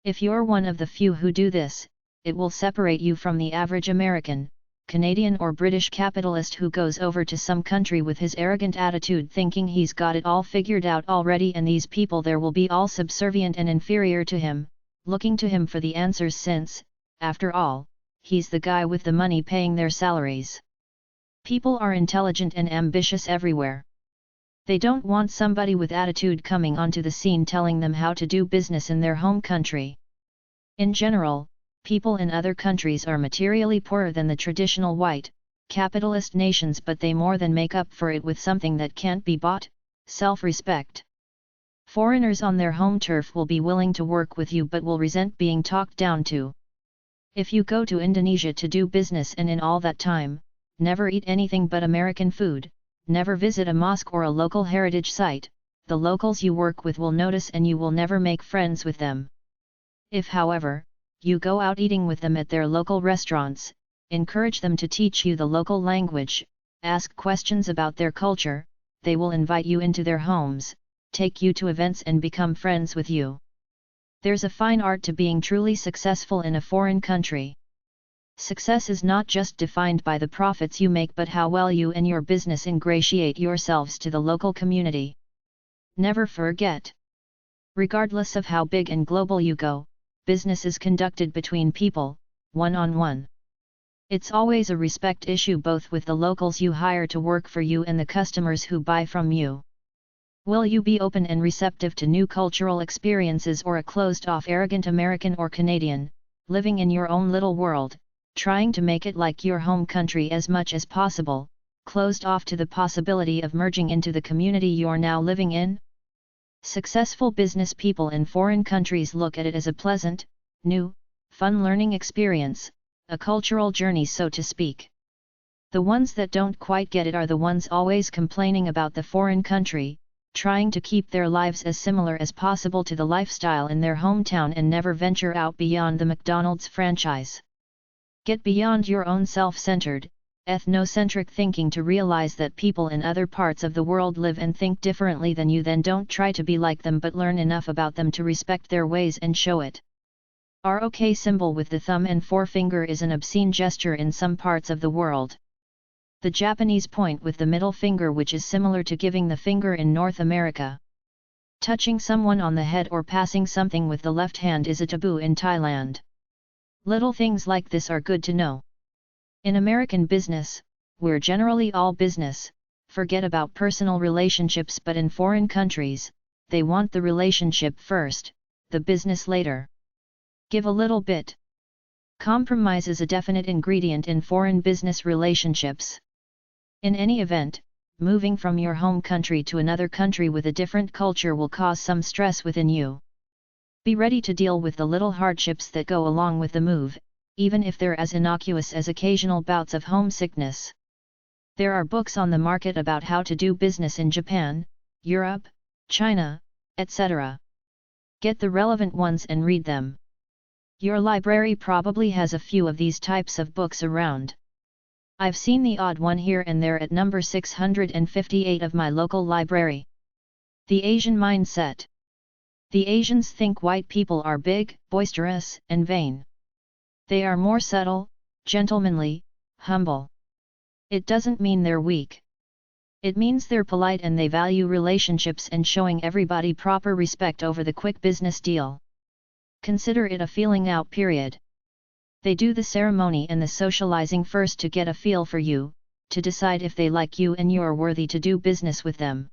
If you're one of the few who do this, it will separate you from the average American, Canadian or British capitalist who goes over to some country with his arrogant attitude thinking he's got it all figured out already, and these people there will be all subservient and inferior to him, looking to him for the answers since, after all, he's the guy with the money paying their salaries. People are intelligent and ambitious everywhere. They don't want somebody with attitude coming onto the scene telling them how to do business in their home country. In general, people in other countries are materially poorer than the traditional white, capitalist nations, but they more than make up for it with something that can't be bought: self-respect. Foreigners on their home turf will be willing to work with you but will resent being talked down to. If you go to Indonesia to do business and in all that time, never eat anything but American food, never visit a mosque or a local heritage site, the locals you work with will notice and you will never make friends with them. If, however, you go out eating with them at their local restaurants, encourage them to teach you the local language, ask questions about their culture, they will invite you into their homes, take you to events and become friends with you. There's a fine art to being truly successful in a foreign country. Success is not just defined by the profits you make but how well you and your business ingratiate yourselves to the local community. Never forget. Regardless of how big and global you go, business is conducted between people, one-on-one. It's always a respect issue both with the locals you hire to work for you and the customers who buy from you. Will you be open and receptive to new cultural experiences, or a closed-off arrogant American or Canadian, living in your own little world, trying to make it like your home country as much as possible, closed off to the possibility of merging into the community you're now living in? Successful business people in foreign countries look at it as a pleasant, new, fun learning experience, a cultural journey so to speak. The ones that don't quite get it are the ones always complaining about the foreign country, trying to keep their lives as similar as possible to the lifestyle in their hometown and never venture out beyond the McDonald's franchise. Get beyond your own self-centered, ethnocentric thinking to realize that people in other parts of the world live and think differently than you. Then don't try to be like them but learn enough about them to respect their ways and show it. Our OK symbol with the thumb and forefinger is an obscene gesture in some parts of the world. The Japanese point with the middle finger, which is similar to giving the finger in North America. Touching someone on the head or passing something with the left hand is a taboo in Thailand. Little things like this are good to know. In American business, we're generally all business, forget about personal relationships, but in foreign countries, they want the relationship first, the business later. Give a little bit. Compromise is a definite ingredient in foreign business relationships. In any event, moving from your home country to another country with a different culture will cause some stress within you. Be ready to deal with the little hardships that go along with the move, even if they're as innocuous as occasional bouts of homesickness. There are books on the market about how to do business in Japan, Europe, China, etc. Get the relevant ones and read them. Your library probably has a few of these types of books around. I've seen the odd one here and there at number 658 of my local library. The Asian mindset. The Asians think white people are big, boisterous, and vain. They are more subtle, gentlemanly, humble. It doesn't mean they're weak. It means they're polite and they value relationships and showing everybody proper respect over the quick business deal. Consider it a feeling out period. They do the ceremony and the socializing first to get a feel for you, to decide if they like you and you're worthy to do business with them.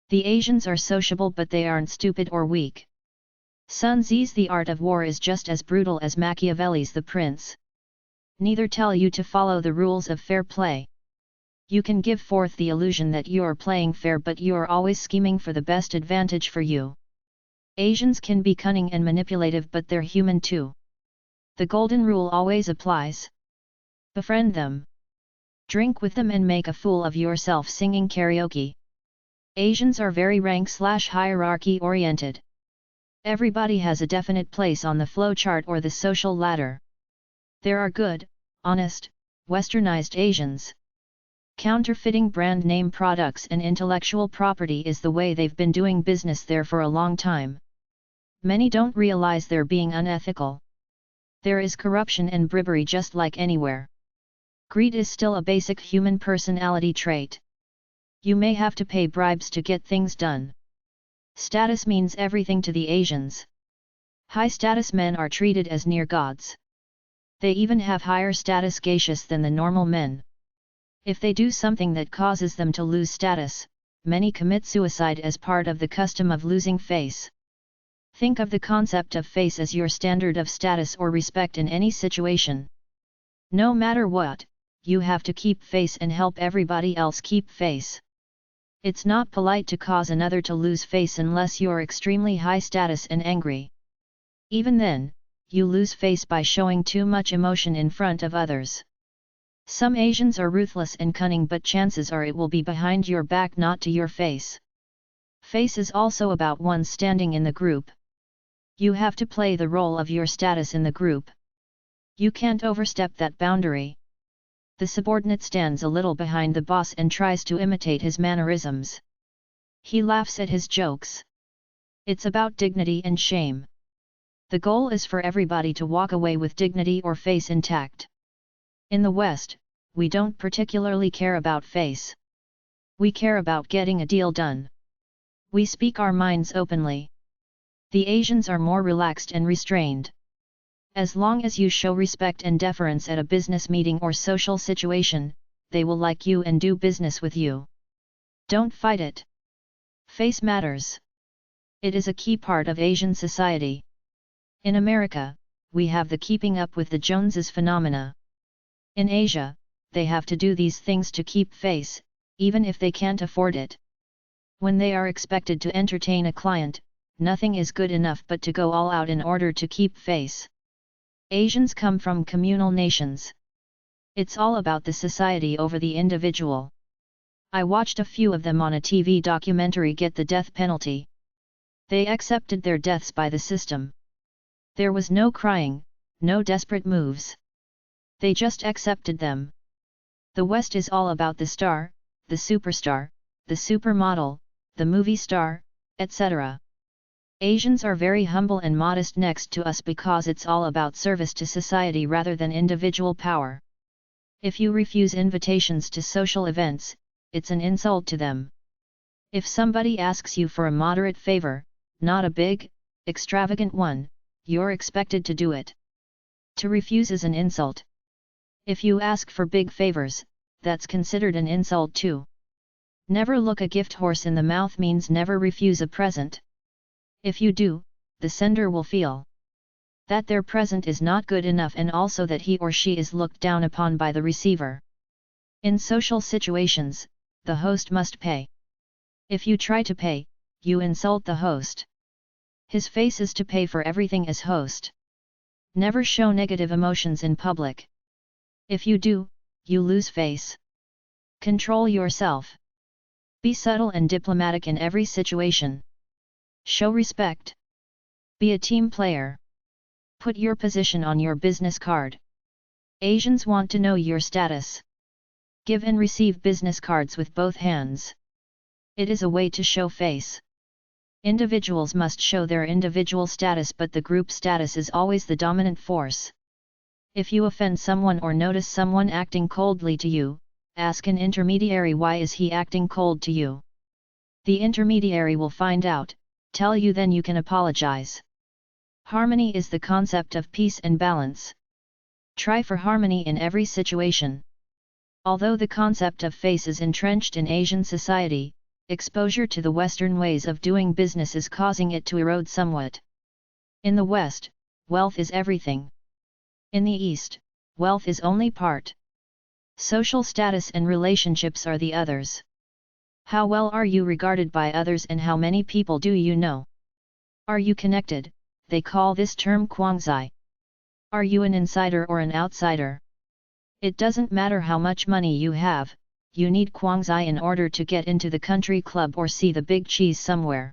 The Asians are sociable but they aren't stupid or weak. Sun Tzu's The Art of War is just as brutal as Machiavelli's The Prince. Neither tell you to follow the rules of fair play. You can give forth the illusion that you're playing fair but you're always scheming for the best advantage for you. Asians can be cunning and manipulative but they're human too. The golden rule always applies. Befriend them. Drink with them and make a fool of yourself singing karaoke. Asians are very rank/hierarchy oriented. Everybody has a definite place on the flowchart or the social ladder. There are good, honest, westernized Asians. Counterfeiting brand name products and intellectual property is the way they've been doing business there for a long time. Many don't realize they're being unethical. There is corruption and bribery just like anywhere. Greed is still a basic human personality trait. You may have to pay bribes to get things done. Status means everything to the Asians. High-status men are treated as near gods. They even have higher status geishas than the normal men. If they do something that causes them to lose status, many commit suicide as part of the custom of losing face. Think of the concept of face as your standard of status or respect in any situation. No matter what, you have to keep face and help everybody else keep face. It's not polite to cause another to lose face unless you're extremely high status and angry. Even then, you lose face by showing too much emotion in front of others. Some Asians are ruthless and cunning but chances are it will be behind your back not to your face. Face is also about one's standing in the group. You have to play the role of your status in the group. You can't overstep that boundary. The subordinate stands a little behind the boss and tries to imitate his mannerisms. He laughs at his jokes. It's about dignity and shame. The goal is for everybody to walk away with dignity or face intact. In the West, we don't particularly care about face. We care about getting a deal done. We speak our minds openly. The Asians are more relaxed and restrained. As long as you show respect and deference at a business meeting or social situation, they will like you and do business with you. Don't fight it. Face matters. It is a key part of Asian society. In America, we have the keeping up with the Joneses phenomena. In Asia, they have to do these things to keep face, even if they can't afford it. When they are expected to entertain a client, nothing is good enough but to go all out in order to keep face. Asians come from communal nations. It's all about the society over the individual. I watched a few of them on a TV documentary Get the Death Penalty. They accepted their deaths by the system. There was no crying, no desperate moves. They just accepted them. The West is all about the star, the superstar, the supermodel, the movie star, etc. Asians are very humble and modest next to us because it's all about service to society rather than individual power. If you refuse invitations to social events, it's an insult to them. If somebody asks you for a moderate favor, not a big, extravagant one, you're expected to do it. To refuse is an insult. If you ask for big favors, that's considered an insult too. Never look a gift horse in the mouth means never refuse a present. If you do, the sender will feel that their present is not good enough and also that he or she is looked down upon by the receiver. In social situations, the host must pay. If you try to pay, you insult the host. His face is to pay for everything as host. Never show negative emotions in public. If you do, you lose face. Control yourself. Be subtle and diplomatic in every situation. Show respect. Be a team player. Put your position on your business card. Asians want to know your status. Give and receive business cards with both hands. It is a way to show face. Individuals must show their individual status, but the group status is always the dominant force. If you offend someone or notice someone acting coldly to you, ask an intermediary, why is he acting cold to you? The intermediary will find out, tell you, then you can apologize. Harmony is the concept of peace and balance. Try for harmony in every situation. Although the concept of face is entrenched in Asian society, exposure to the Western ways of doing business is causing it to erode somewhat. In the West, wealth is everything. In the East, wealth is only part. Social status and relationships are the others. How well are you regarded by others, and how many people do you know? Are you connected? They call this term kwangzai. Are you an insider or an outsider? It doesn't matter how much money you have, you need kwangzai in order to get into the country club or see the big cheese somewhere.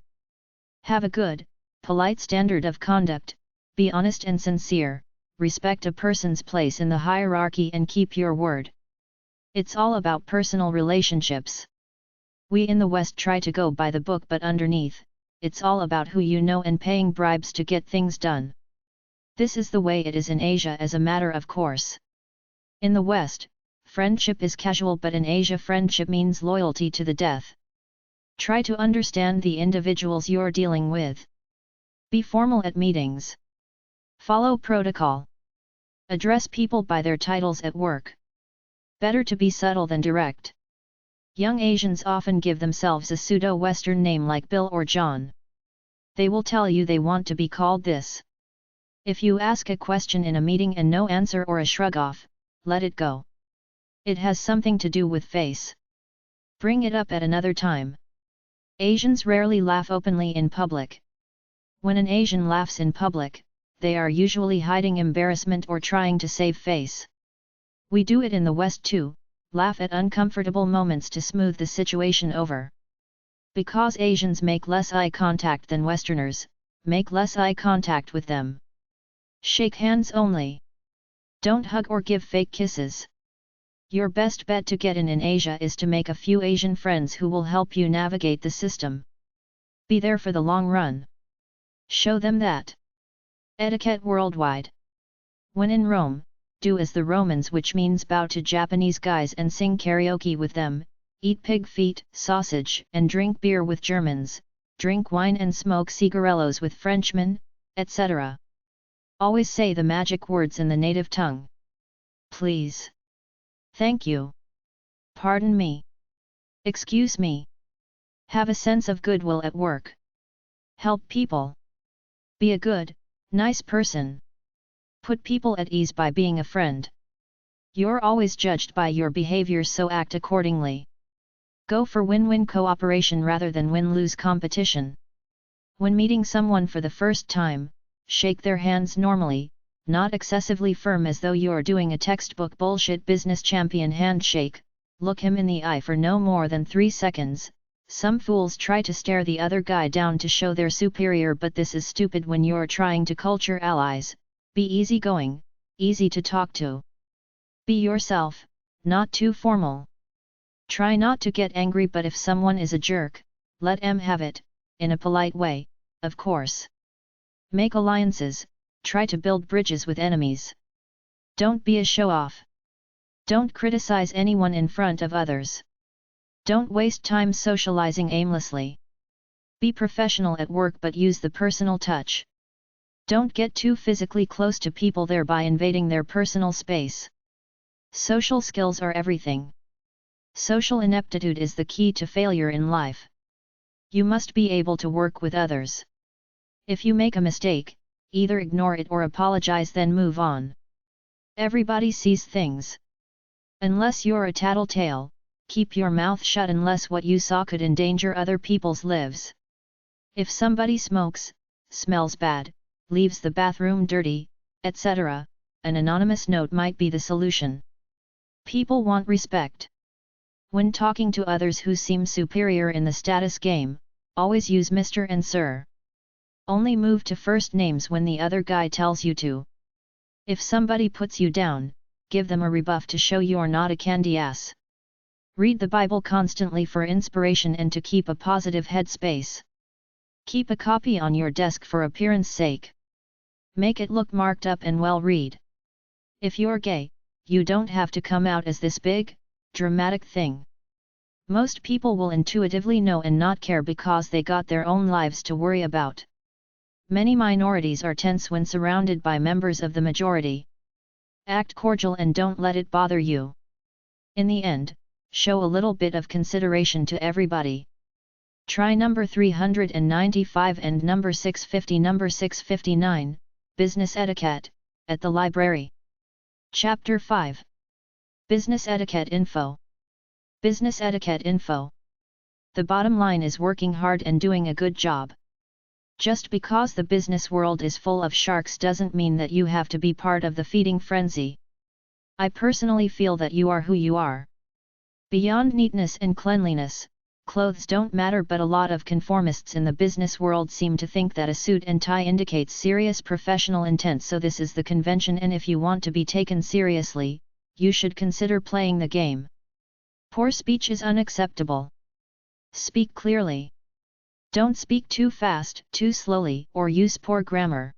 Have a good, polite standard of conduct, be honest and sincere, respect a person's place in the hierarchy and keep your word. It's all about personal relationships. We in the West try to go by the book, but underneath, it's all about who you know and paying bribes to get things done. This is the way it is in Asia as a matter of course. In the West, friendship is casual, but in Asia friendship means loyalty to the death. Try to understand the individuals you're dealing with. Be formal at meetings. Follow protocol. Address people by their titles at work. Better to be subtle than direct. Young Asians often give themselves a pseudo-Western name like Bill or John. They will tell you they want to be called this. If you ask a question in a meeting and no answer or a shrug off, let it go. It has something to do with face. Bring it up at another time. Asians rarely laugh openly in public. When an Asian laughs in public, they are usually hiding embarrassment or trying to save face. We do it in the West too, laugh at uncomfortable moments to smooth the situation over. Because Asians make less eye contact than Westerners, make less eye contact with them. Shake hands only. Don't hug or give fake kisses. Your best bet to get in Asia is to make a few Asian friends who will help you navigate the system. Be there for the long run. Show them that. Etiquette worldwide. When in Rome, do as the Romans, which means bow to Japanese guys and sing karaoke with them, eat pig feet, sausage, and drink beer with Germans, drink wine and smoke cigarillos with Frenchmen, etc. Always say the magic words in the native tongue. Please. Thank you. Pardon me. Excuse me. Have a sense of goodwill at work. Help people. Be a good, nice person. Put people at ease by being a friend. You're always judged by your behavior, so act accordingly. Go for win-win cooperation rather than win-lose competition. When meeting someone for the first time, shake their hands normally, not excessively firm as though you're doing a textbook bullshit business champion handshake. Look him in the eye for no more than 3 seconds. Some fools try to stare the other guy down to show they're superior, but this is stupid when you're trying to culture allies. Be easygoing, easy to talk to. Be yourself, not too formal. Try not to get angry, but if someone is a jerk, let em have it, in a polite way, of course. Make alliances, try to build bridges with enemies. Don't be a show-off. Don't criticize anyone in front of others. Don't waste time socializing aimlessly. Be professional at work, but use the personal touch. Don't get too physically close to people, thereby invading their personal space. Social skills are everything. Social ineptitude is the key to failure in life. You must be able to work with others. If you make a mistake, either ignore it or apologize, then move on. Everybody sees things. Unless you're a tattletale, keep your mouth shut unless what you saw could endanger other people's lives. If somebody smokes, smells bad, leaves the bathroom dirty, etc., an anonymous note might be the solution. People want respect. When talking to others who seem superior in the status game, always use Mr. and Sir. Only move to first names when the other guy tells you to. If somebody puts you down, give them a rebuff to show you're not a candy ass. Read the Bible constantly for inspiration and to keep a positive headspace. Keep a copy on your desk for appearance sake. Make it look marked up and well read. If you're gay, you don't have to come out as this big, dramatic thing. Most people will intuitively know and not care because they got their own lives to worry about. Many minorities are tense when surrounded by members of the majority. Act cordial and don't let it bother you. In the end, show a little bit of consideration to everybody. Try number 395 and number 650. Number 659, Business Etiquette, at the library. Chapter 5. Business Etiquette Info. Business Etiquette Info. The bottom line is working hard and doing a good job. Just because the business world is full of sharks doesn't mean that you have to be part of the feeding frenzy. I personally feel that you are who you are. Beyond neatness and cleanliness, clothes don't matter, but a lot of conformists in the business world seem to think that a suit and tie indicates serious professional intent, so this is the convention, and if you want to be taken seriously, you should consider playing the game. Poor speech is unacceptable. Speak clearly. Don't speak too fast, too slowly, or use poor grammar.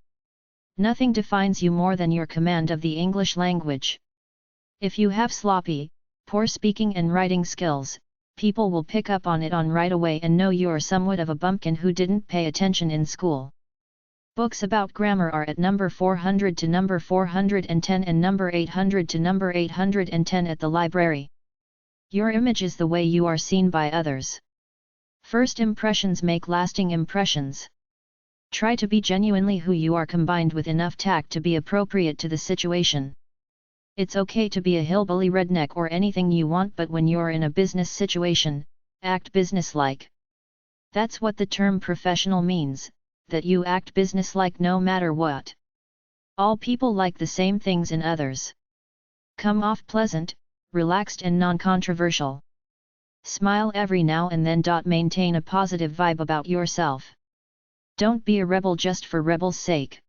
Nothing defines you more than your command of the English language. If you have sloppy, poor speaking and writing skills, people will pick up on it right away and know you're somewhat of a bumpkin who didn't pay attention in school. Books about grammar are at number 400 to number 410 and number 800 to number 810 at the library. Your image is the way you are seen by others. First impressions make lasting impressions. Try to be genuinely who you are, combined with enough tact to be appropriate to the situation. It's okay to be a hillbilly redneck or anything you want, but when you're in a business situation, act businesslike. That's what the term professional means, that you act businesslike no matter what. All people like the same things in others. Come off pleasant, relaxed and non-controversial. Smile every now and then. Maintain a positive vibe about yourself. Don't be a rebel just for rebel's sake.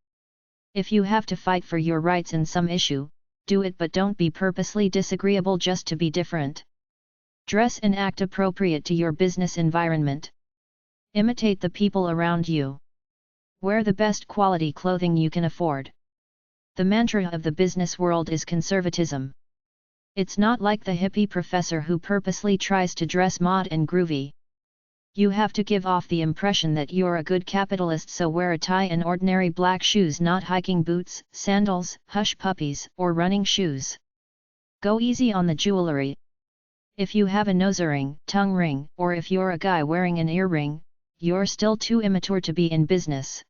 If you have to fight for your rights in some issue, do it, but don't be purposely disagreeable just to be different. Dress and act appropriate to your business environment. Imitate the people around you. Wear the best quality clothing you can afford. The mantra of the business world is conservatism. It's not like the hippie professor who purposely tries to dress mod and groovy. You have to give off the impression that you're a good capitalist, so wear a tie and ordinary black shoes, not hiking boots, sandals, hush puppies, or running shoes. Go easy on the jewelry. If you have a nose ring, tongue ring, or if you're a guy wearing an earring, you're still too immature to be in business.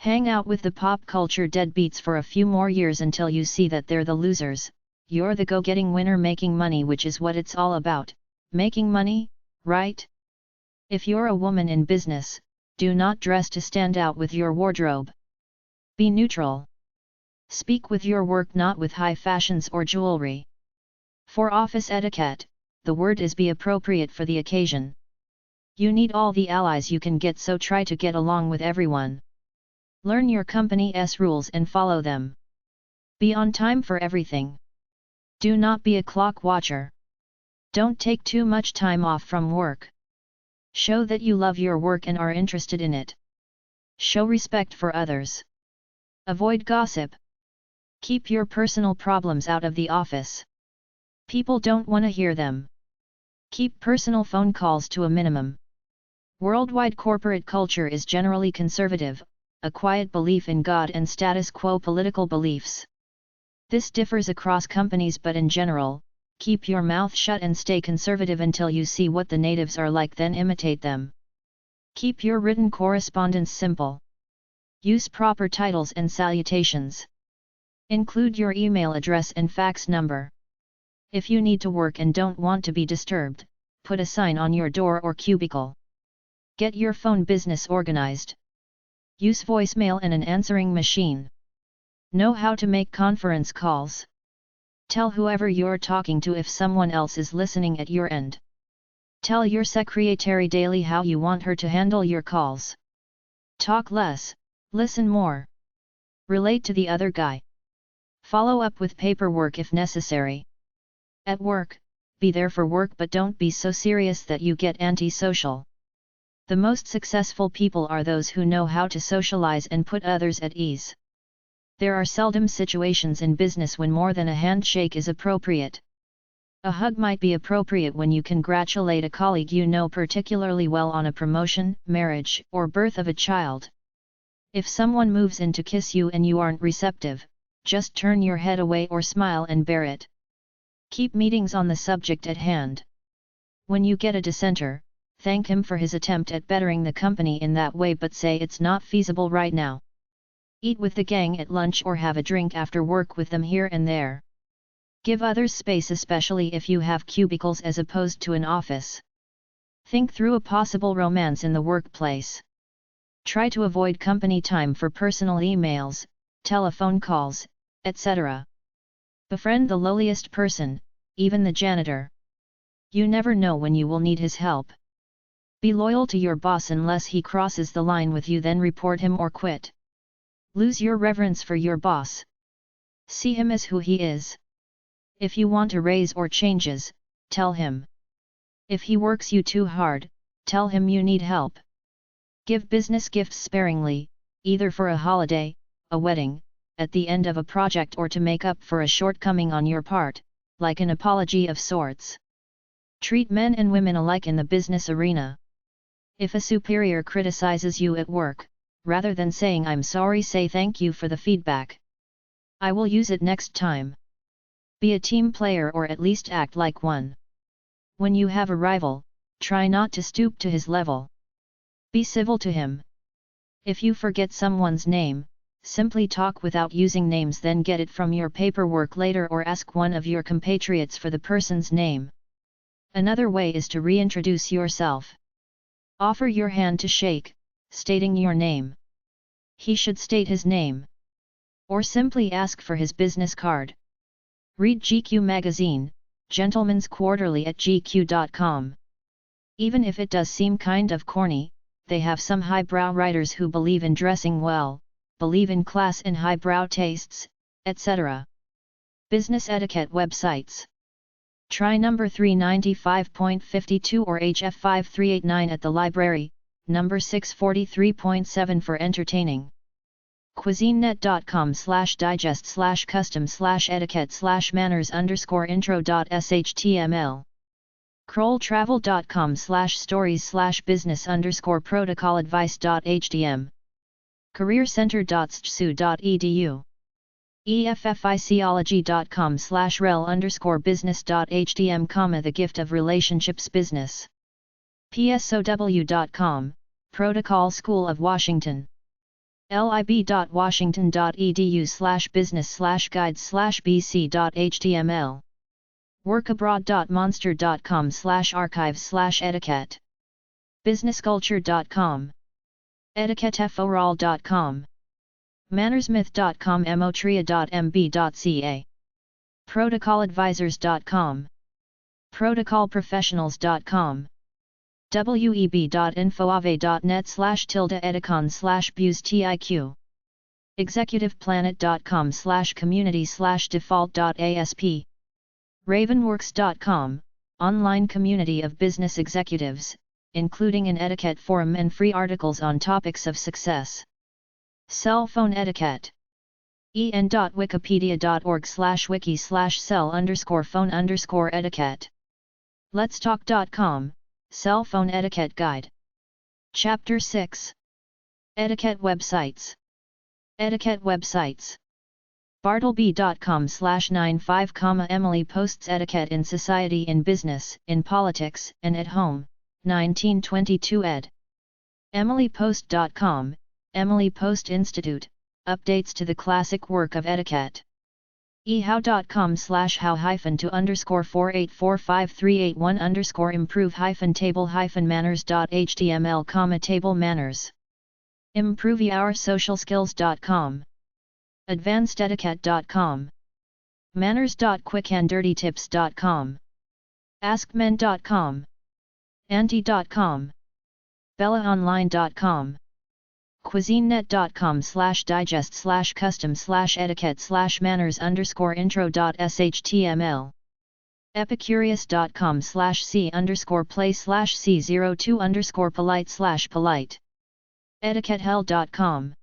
Hang out with the pop culture deadbeats for a few more years until you see that they're the losers. You're the go-getting winner making money, which is what it's all about. Making money, right? If you're a woman in business, do not dress to stand out with your wardrobe. Be neutral. Speak with your work, not with high fashions or jewelry. For office etiquette, the word is be appropriate for the occasion. You need all the allies you can get, so try to get along with everyone. Learn your company's rules and follow them. Be on time for everything. Do not be a clock watcher. Don't take too much time off from work. Show that you love your work and are interested in it. Show respect for others. Avoid gossip. Keep your personal problems out of the office. People don't want to hear them. Keep personal phone calls to a minimum. Worldwide corporate culture is generally conservative, a quiet belief in God and status quo political beliefs. This differs across companies, but in general, keep your mouth shut and stay conservative until you see what the natives are like, then imitate them. Keep your written correspondence simple. Use proper titles and salutations. Include your email address and fax number. If you need to work and don't want to be disturbed, put a sign on your door or cubicle. Get your phone business organized. Use voicemail and an answering machine. Know how to make conference calls. Tell whoever you're talking to if someone else is listening at your end. Tell your secretary daily how you want her to handle your calls. Talk less, listen more. Relate to the other guy. Follow up with paperwork if necessary. At work, be there for work, but don't be so serious that you get antisocial. The most successful people are those who know how to socialize and put others at ease. There are seldom situations in business when more than a handshake is appropriate. A hug might be appropriate when you congratulate a colleague you know particularly well on a promotion, marriage, or birth of a child. If someone moves in to kiss you and you aren't receptive, just turn your head away or smile and bear it. Keep meetings on the subject at hand. When you get a dissenter, thank him for his attempt at bettering the company in that way, but say it's not feasible right now. Eat with the gang at lunch or have a drink after work with them here and there. Give others space, especially if you have cubicles as opposed to an office. Think through a possible romance in the workplace. Try to avoid company time for personal emails, telephone calls, etc. Befriend the lowliest person, even the janitor. You never know when you will need his help. Be loyal to your boss unless he crosses the line with you, then report him or quit. Lose your reverence for your boss. See him as who he is. If you want a raise or changes, tell him. If he works you too hard, tell him you need help. Give business gifts sparingly, either for a holiday, a wedding, at the end of a project, or to make up for a shortcoming on your part, like an apology of sorts. Treat men and women alike in the business arena. If a superior criticizes you at work, rather than saying "I'm sorry," say "Thank you for the feedback. I will use it next time." Be a team player, or at least act like one. When you have a rival, try not to stoop to his level. Be civil to him. If you forget someone's name, simply talk without using names, then get it from your paperwork later, or ask one of your compatriots for the person's name. Another way is to reintroduce yourself. Offer your hand to shake, stating your name. He should state his name. Or simply ask for his business card. Read GQ magazine, Gentleman's Quarterly at gq.com. Even if it does seem kind of corny, they have some highbrow writers who believe in dressing well, believe in class and highbrow tastes, etc. Business etiquette websites. Try number 395.52 or HF5389 at the library, number 643.7 for entertaining. cuisinenet.com/digest/custom/etiquette/manners_intro.html. krolltravel.com/stories/business_protocol advice.htm. careercenter.stsu.edu. efficiology.com/rel_business.htm, the gift of relationships business. psow.com, Protocol School of Washington. lib.washington.edu/business/guides/bc.html. workabroad.monster.com/archives/etiquette. businessculture.com. etiquetteforal.com. mannersmyth.com. motria.mb.ca. protocoladvisors.com. protocolprofessionals.com. web.info.ave.net/tilde-edicon/buse-tiq. executiveplanet.com/community/default.asp. ravenworks.com, online community of business executives, including an etiquette forum and free articles on topics of success. Cell phone etiquette. en.wikipedia.org/wiki/cell_phone_etiquette. letstalk.com, Cell phone etiquette guide. Chapter 6. Etiquette websites. Etiquette websites. bartleby.com/95, Emily posts etiquette in society, in business, in politics, and at home, 1922 ed. emilypost.com, Emily Post Institute, updates to the classic work of etiquette. ehow.com/how-to_4845381_improve-table-manners.html, table manners. improveyoursocialskills.com. advancedetiquette.com. manners.quickanddirtytips.com. askmen.com. anti.com. bellaonline.com. cuisinenet.com/digest/custom/etiquette/manners_intro.shtml. epicurious.com/c_play/c02_polite/polite. etiquettehell.com.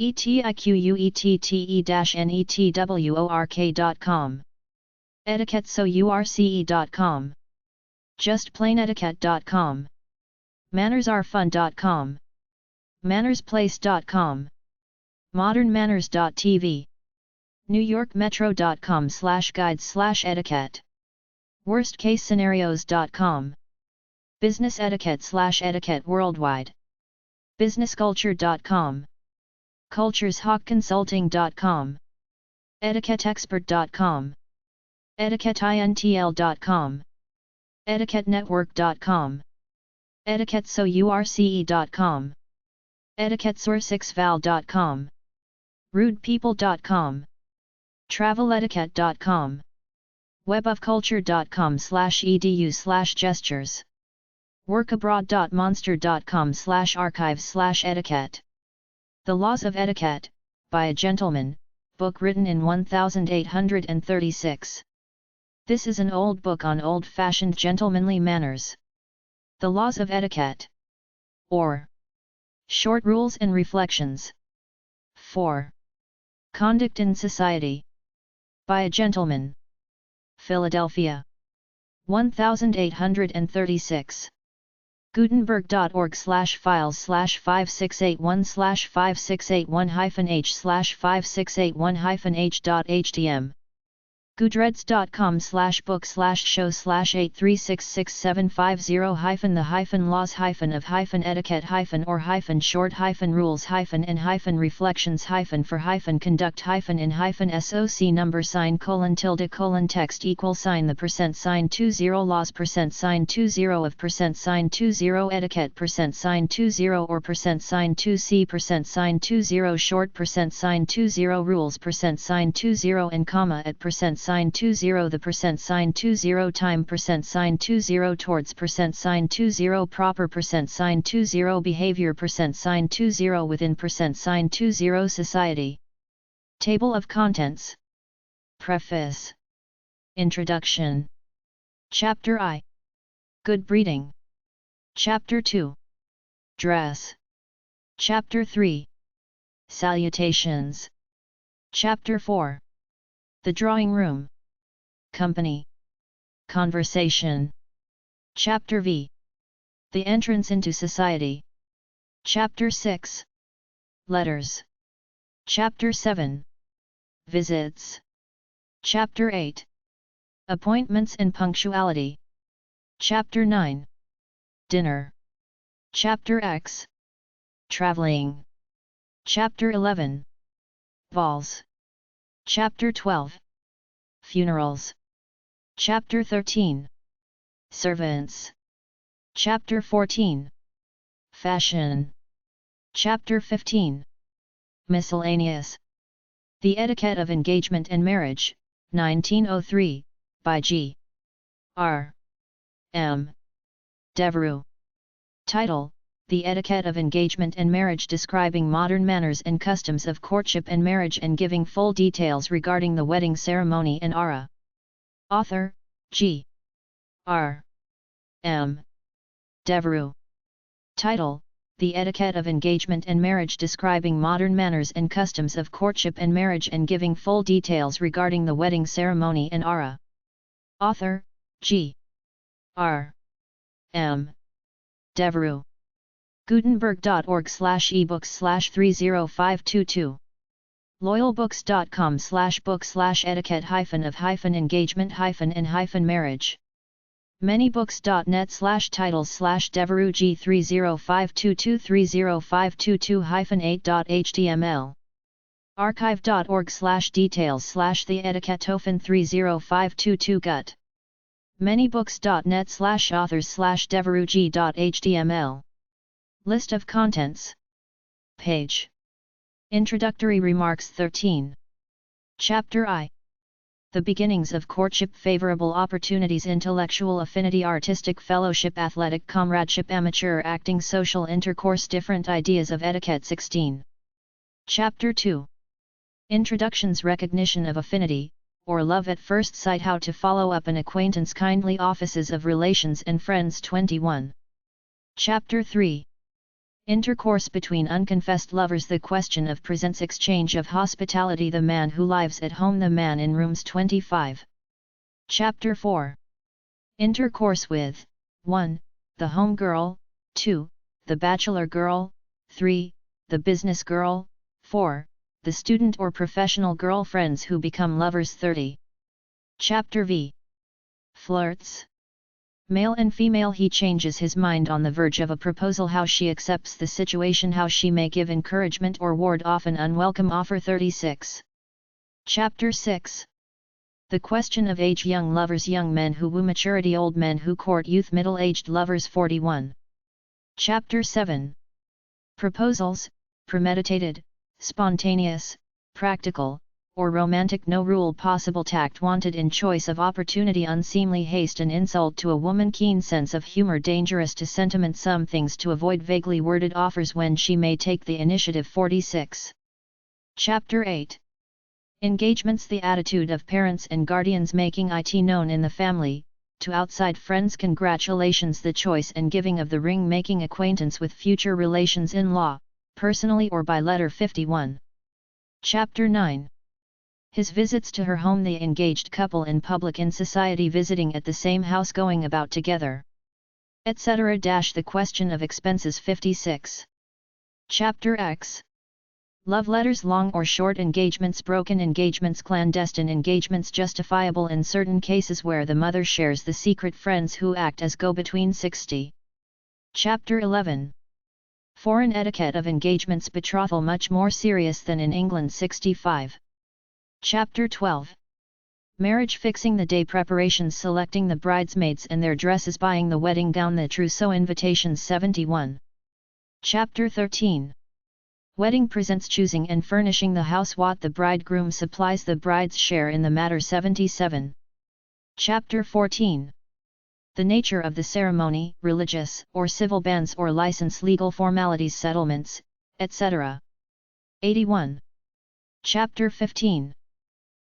etiquette-network.com. etiquettesource.com. justplainetiquette.com. mannersaretfun.com. mannersplace.com. modernmanners.tv. newyorkmetro.com/guides/etiquette. worstcasescenarios.com. business-etiquette/etiquette worldwide. businessculture.com. cultureshawkconsulting.com. etiquetteexpert.com. etiquetteintl.com. etiquettenetwork.com. etiquettesource.com. etiquettesource6val.com. rudepeople.com. traveletiquette.com. webofculture.com/edu/gestures. workabroad.monster.com/archives/etiquette. The Laws of Etiquette, by a Gentleman, book written in 1836. This is an old book on old-fashioned gentlemanly manners. The Laws of Etiquette. Or Short Rules and Reflections. 4. Conduct in Society. By a Gentleman. Philadelphia. 1836. Gutenberg.org/files/5681/5681-h/5681-h.htm. goodreads.com/book/show/8366750-the-laws-of-etiquette-or-for-conduct-in-soc $-text $the $20 laws $20 of $20 etiquette $20 or $2c $20 short $20 rules $20 and comma at $20 the $20 time $20 towards $20 proper $20 behavior $20 within $20 society. Table of Contents. Preface. Introduction. Chapter I. Good Breeding. Chapter 2. Dress. Chapter 3. Salutations. Chapter 4. The Drawing Room. Company. Conversation. Chapter V. The Entrance into Society. Chapter 6. Letters. Chapter 7. Visits. Chapter 8. Appointments and Punctuality. Chapter 9. Dinner. Chapter X. Traveling. Chapter 11. Balls. Chapter 12. Funerals. Chapter 13. Servants. Chapter 14. Fashion. Chapter 15. Miscellaneous. The Etiquette of Engagement and Marriage, 1903, by G. R. M. Devereux. Title: The Etiquette of Engagement and Marriage, describing modern manners and customs of courtship and marriage and giving full details regarding the wedding ceremony and aura. Author: G. R. M. Devereux. Title: The Etiquette of Engagement and Marriage, describing modern manners and customs of courtship and marriage and giving full details regarding the wedding ceremony and aura. Author: G. R. M. Devereux. Gutenberg.org/ebooks/30522. loyalbooks.com/book/etiquette-of-engagement-and-marriage. Manybooks.net/titles/Devereux G30522305228.html. archive.org/details/the etiquette-30522 gut. manybooks.net/authors/devereuxg.html. List of contents. Page. Introductory remarks 13. Chapter I. The Beginnings of Courtship, Favorable Opportunities, Intellectual Affinity, Artistic Fellowship, Athletic Comradeship, Amateur Acting, Social Intercourse, Different Ideas of Etiquette 16. Chapter 2. Introductions, Recognition of Affinity, or love at first sight. How to follow up an acquaintance. Kindly offices of relations and friends. 21. Chapter 3. Intercourse between unconfessed lovers. The question of presents. Exchange of hospitality. The man who lives at home. The man in rooms. 25. Chapter 4. Intercourse with 1. The home girl, 2. The bachelor girl, 3. The business girl, 4. The student or professional girl. Friends who become lovers. 30. Chapter V. Flirts. Male and female. He changes his mind on the verge of a proposal. How she accepts the situation. How she may give encouragement or ward off an unwelcome offer. 36. Chapter 6. The question of age. Young lovers. Young men who woo maturity. Old men who court youth. Middle-aged lovers. 41. Chapter 7. Proposals, premeditated, spontaneous, practical, or romantic. No rule possible. Tact wanted in choice of opportunity. Unseemly haste. An insult to a woman. Keen sense of humor. Dangerous to sentiment. Some things to avoid. Vaguely worded offers when she may take the initiative. 46. Chapter 8. Engagements. The attitude of parents and guardians. Making it known in the family, to outside friends. Congratulations. The choice and giving of the ring. Making acquaintance with future relations in law, personally or by letter. 51. Chapter 9. His visits to her home. The engaged couple in public. In society. Visiting at the same house. Going about together, etc. The question of expenses. 56. Chapter X. Love letters. Long or short engagements. Broken engagements. Clandestine engagements. Justifiable in certain cases where the mother shares the secret. Friends who act as go-between. 60. Chapter 11. Foreign etiquette of engagements. Betrothal much more serious than in England. 65. Chapter 12. Marriage. Fixing the day. Preparations. Selecting the bridesmaids and their dresses. Buying the wedding gown. The trousseau. Invitations. 71. Chapter 13. Wedding presents. Choosing and furnishing the house. What the bridegroom supplies. The bride's share in the matter. 77. Chapter 14. The nature of the ceremony. Religious or civil bans or license. Legal formalities. Settlements, etc. 81. Chapter 15.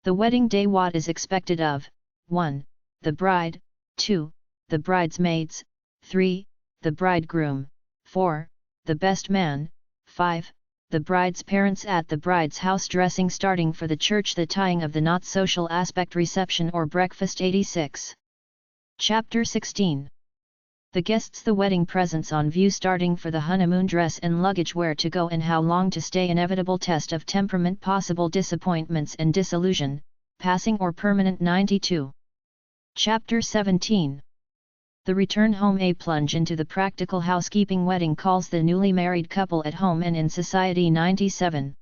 The wedding day. What is expected of 1. The bride, 2. The bridesmaids, 3. The bridegroom, 4. The best man, 5. The bride's parents at the bride's house. Dressing. Starting for the church. The tying of the knot. Social aspect. Reception or breakfast. 86. Chapter 16. The guests. The wedding presents on view. Starting for the honeymoon. Dress and luggage. Where to go and how long to stay. Inevitable test of temperament. Possible disappointments and disillusion, passing or permanent. 92. Chapter 17. The return home. A plunge into the practical housekeeping. Wedding calls. The newly married couple at home and in society. 97.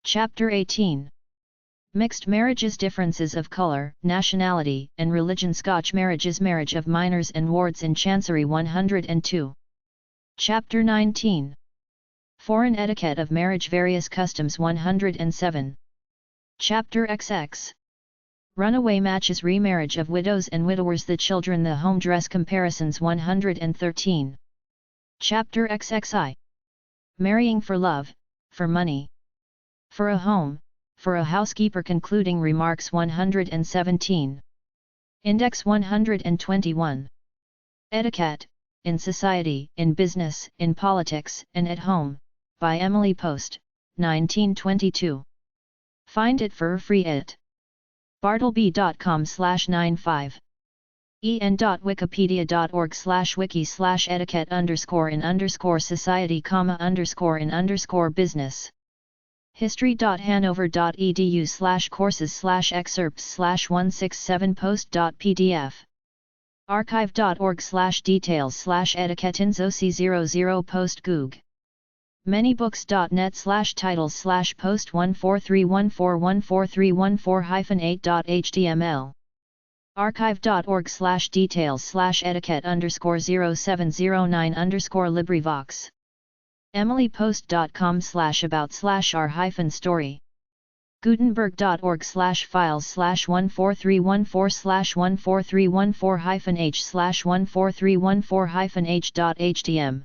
Chapter 18. Mixed marriages. Differences of color, nationality, and religion. Scotch marriages. Marriage of minors and wards in Chancery. 102. Chapter 19. Foreign etiquette of marriage. Various customs. 107. Chapter XX. Runaway matches. Remarriage of widows and widowers. The children. The home dress. Comparisons. 113. Chapter XXI. Marrying for love, for money, for a home, for a housekeeper. Concluding remarks. 117. Index. 121. Etiquette, in society, in business, in politics, and at home, by Emily Post, 1922. Find it for free at bartleby.com/95. en.wikipedia.org/wiki/etiquette_society, _in_business. history.hanover.edu/courses/excerpts/167 post.pdf. archive.org/details/etiquette-inzo-C00 post goog. Manybooks.net/titles/post 143141434-8.html. archive.org/details/etiquette_0709_LibriVox. emilypost.com/about/r-story. gutenberg.org/files/14314/14314-h/14314-h.htm.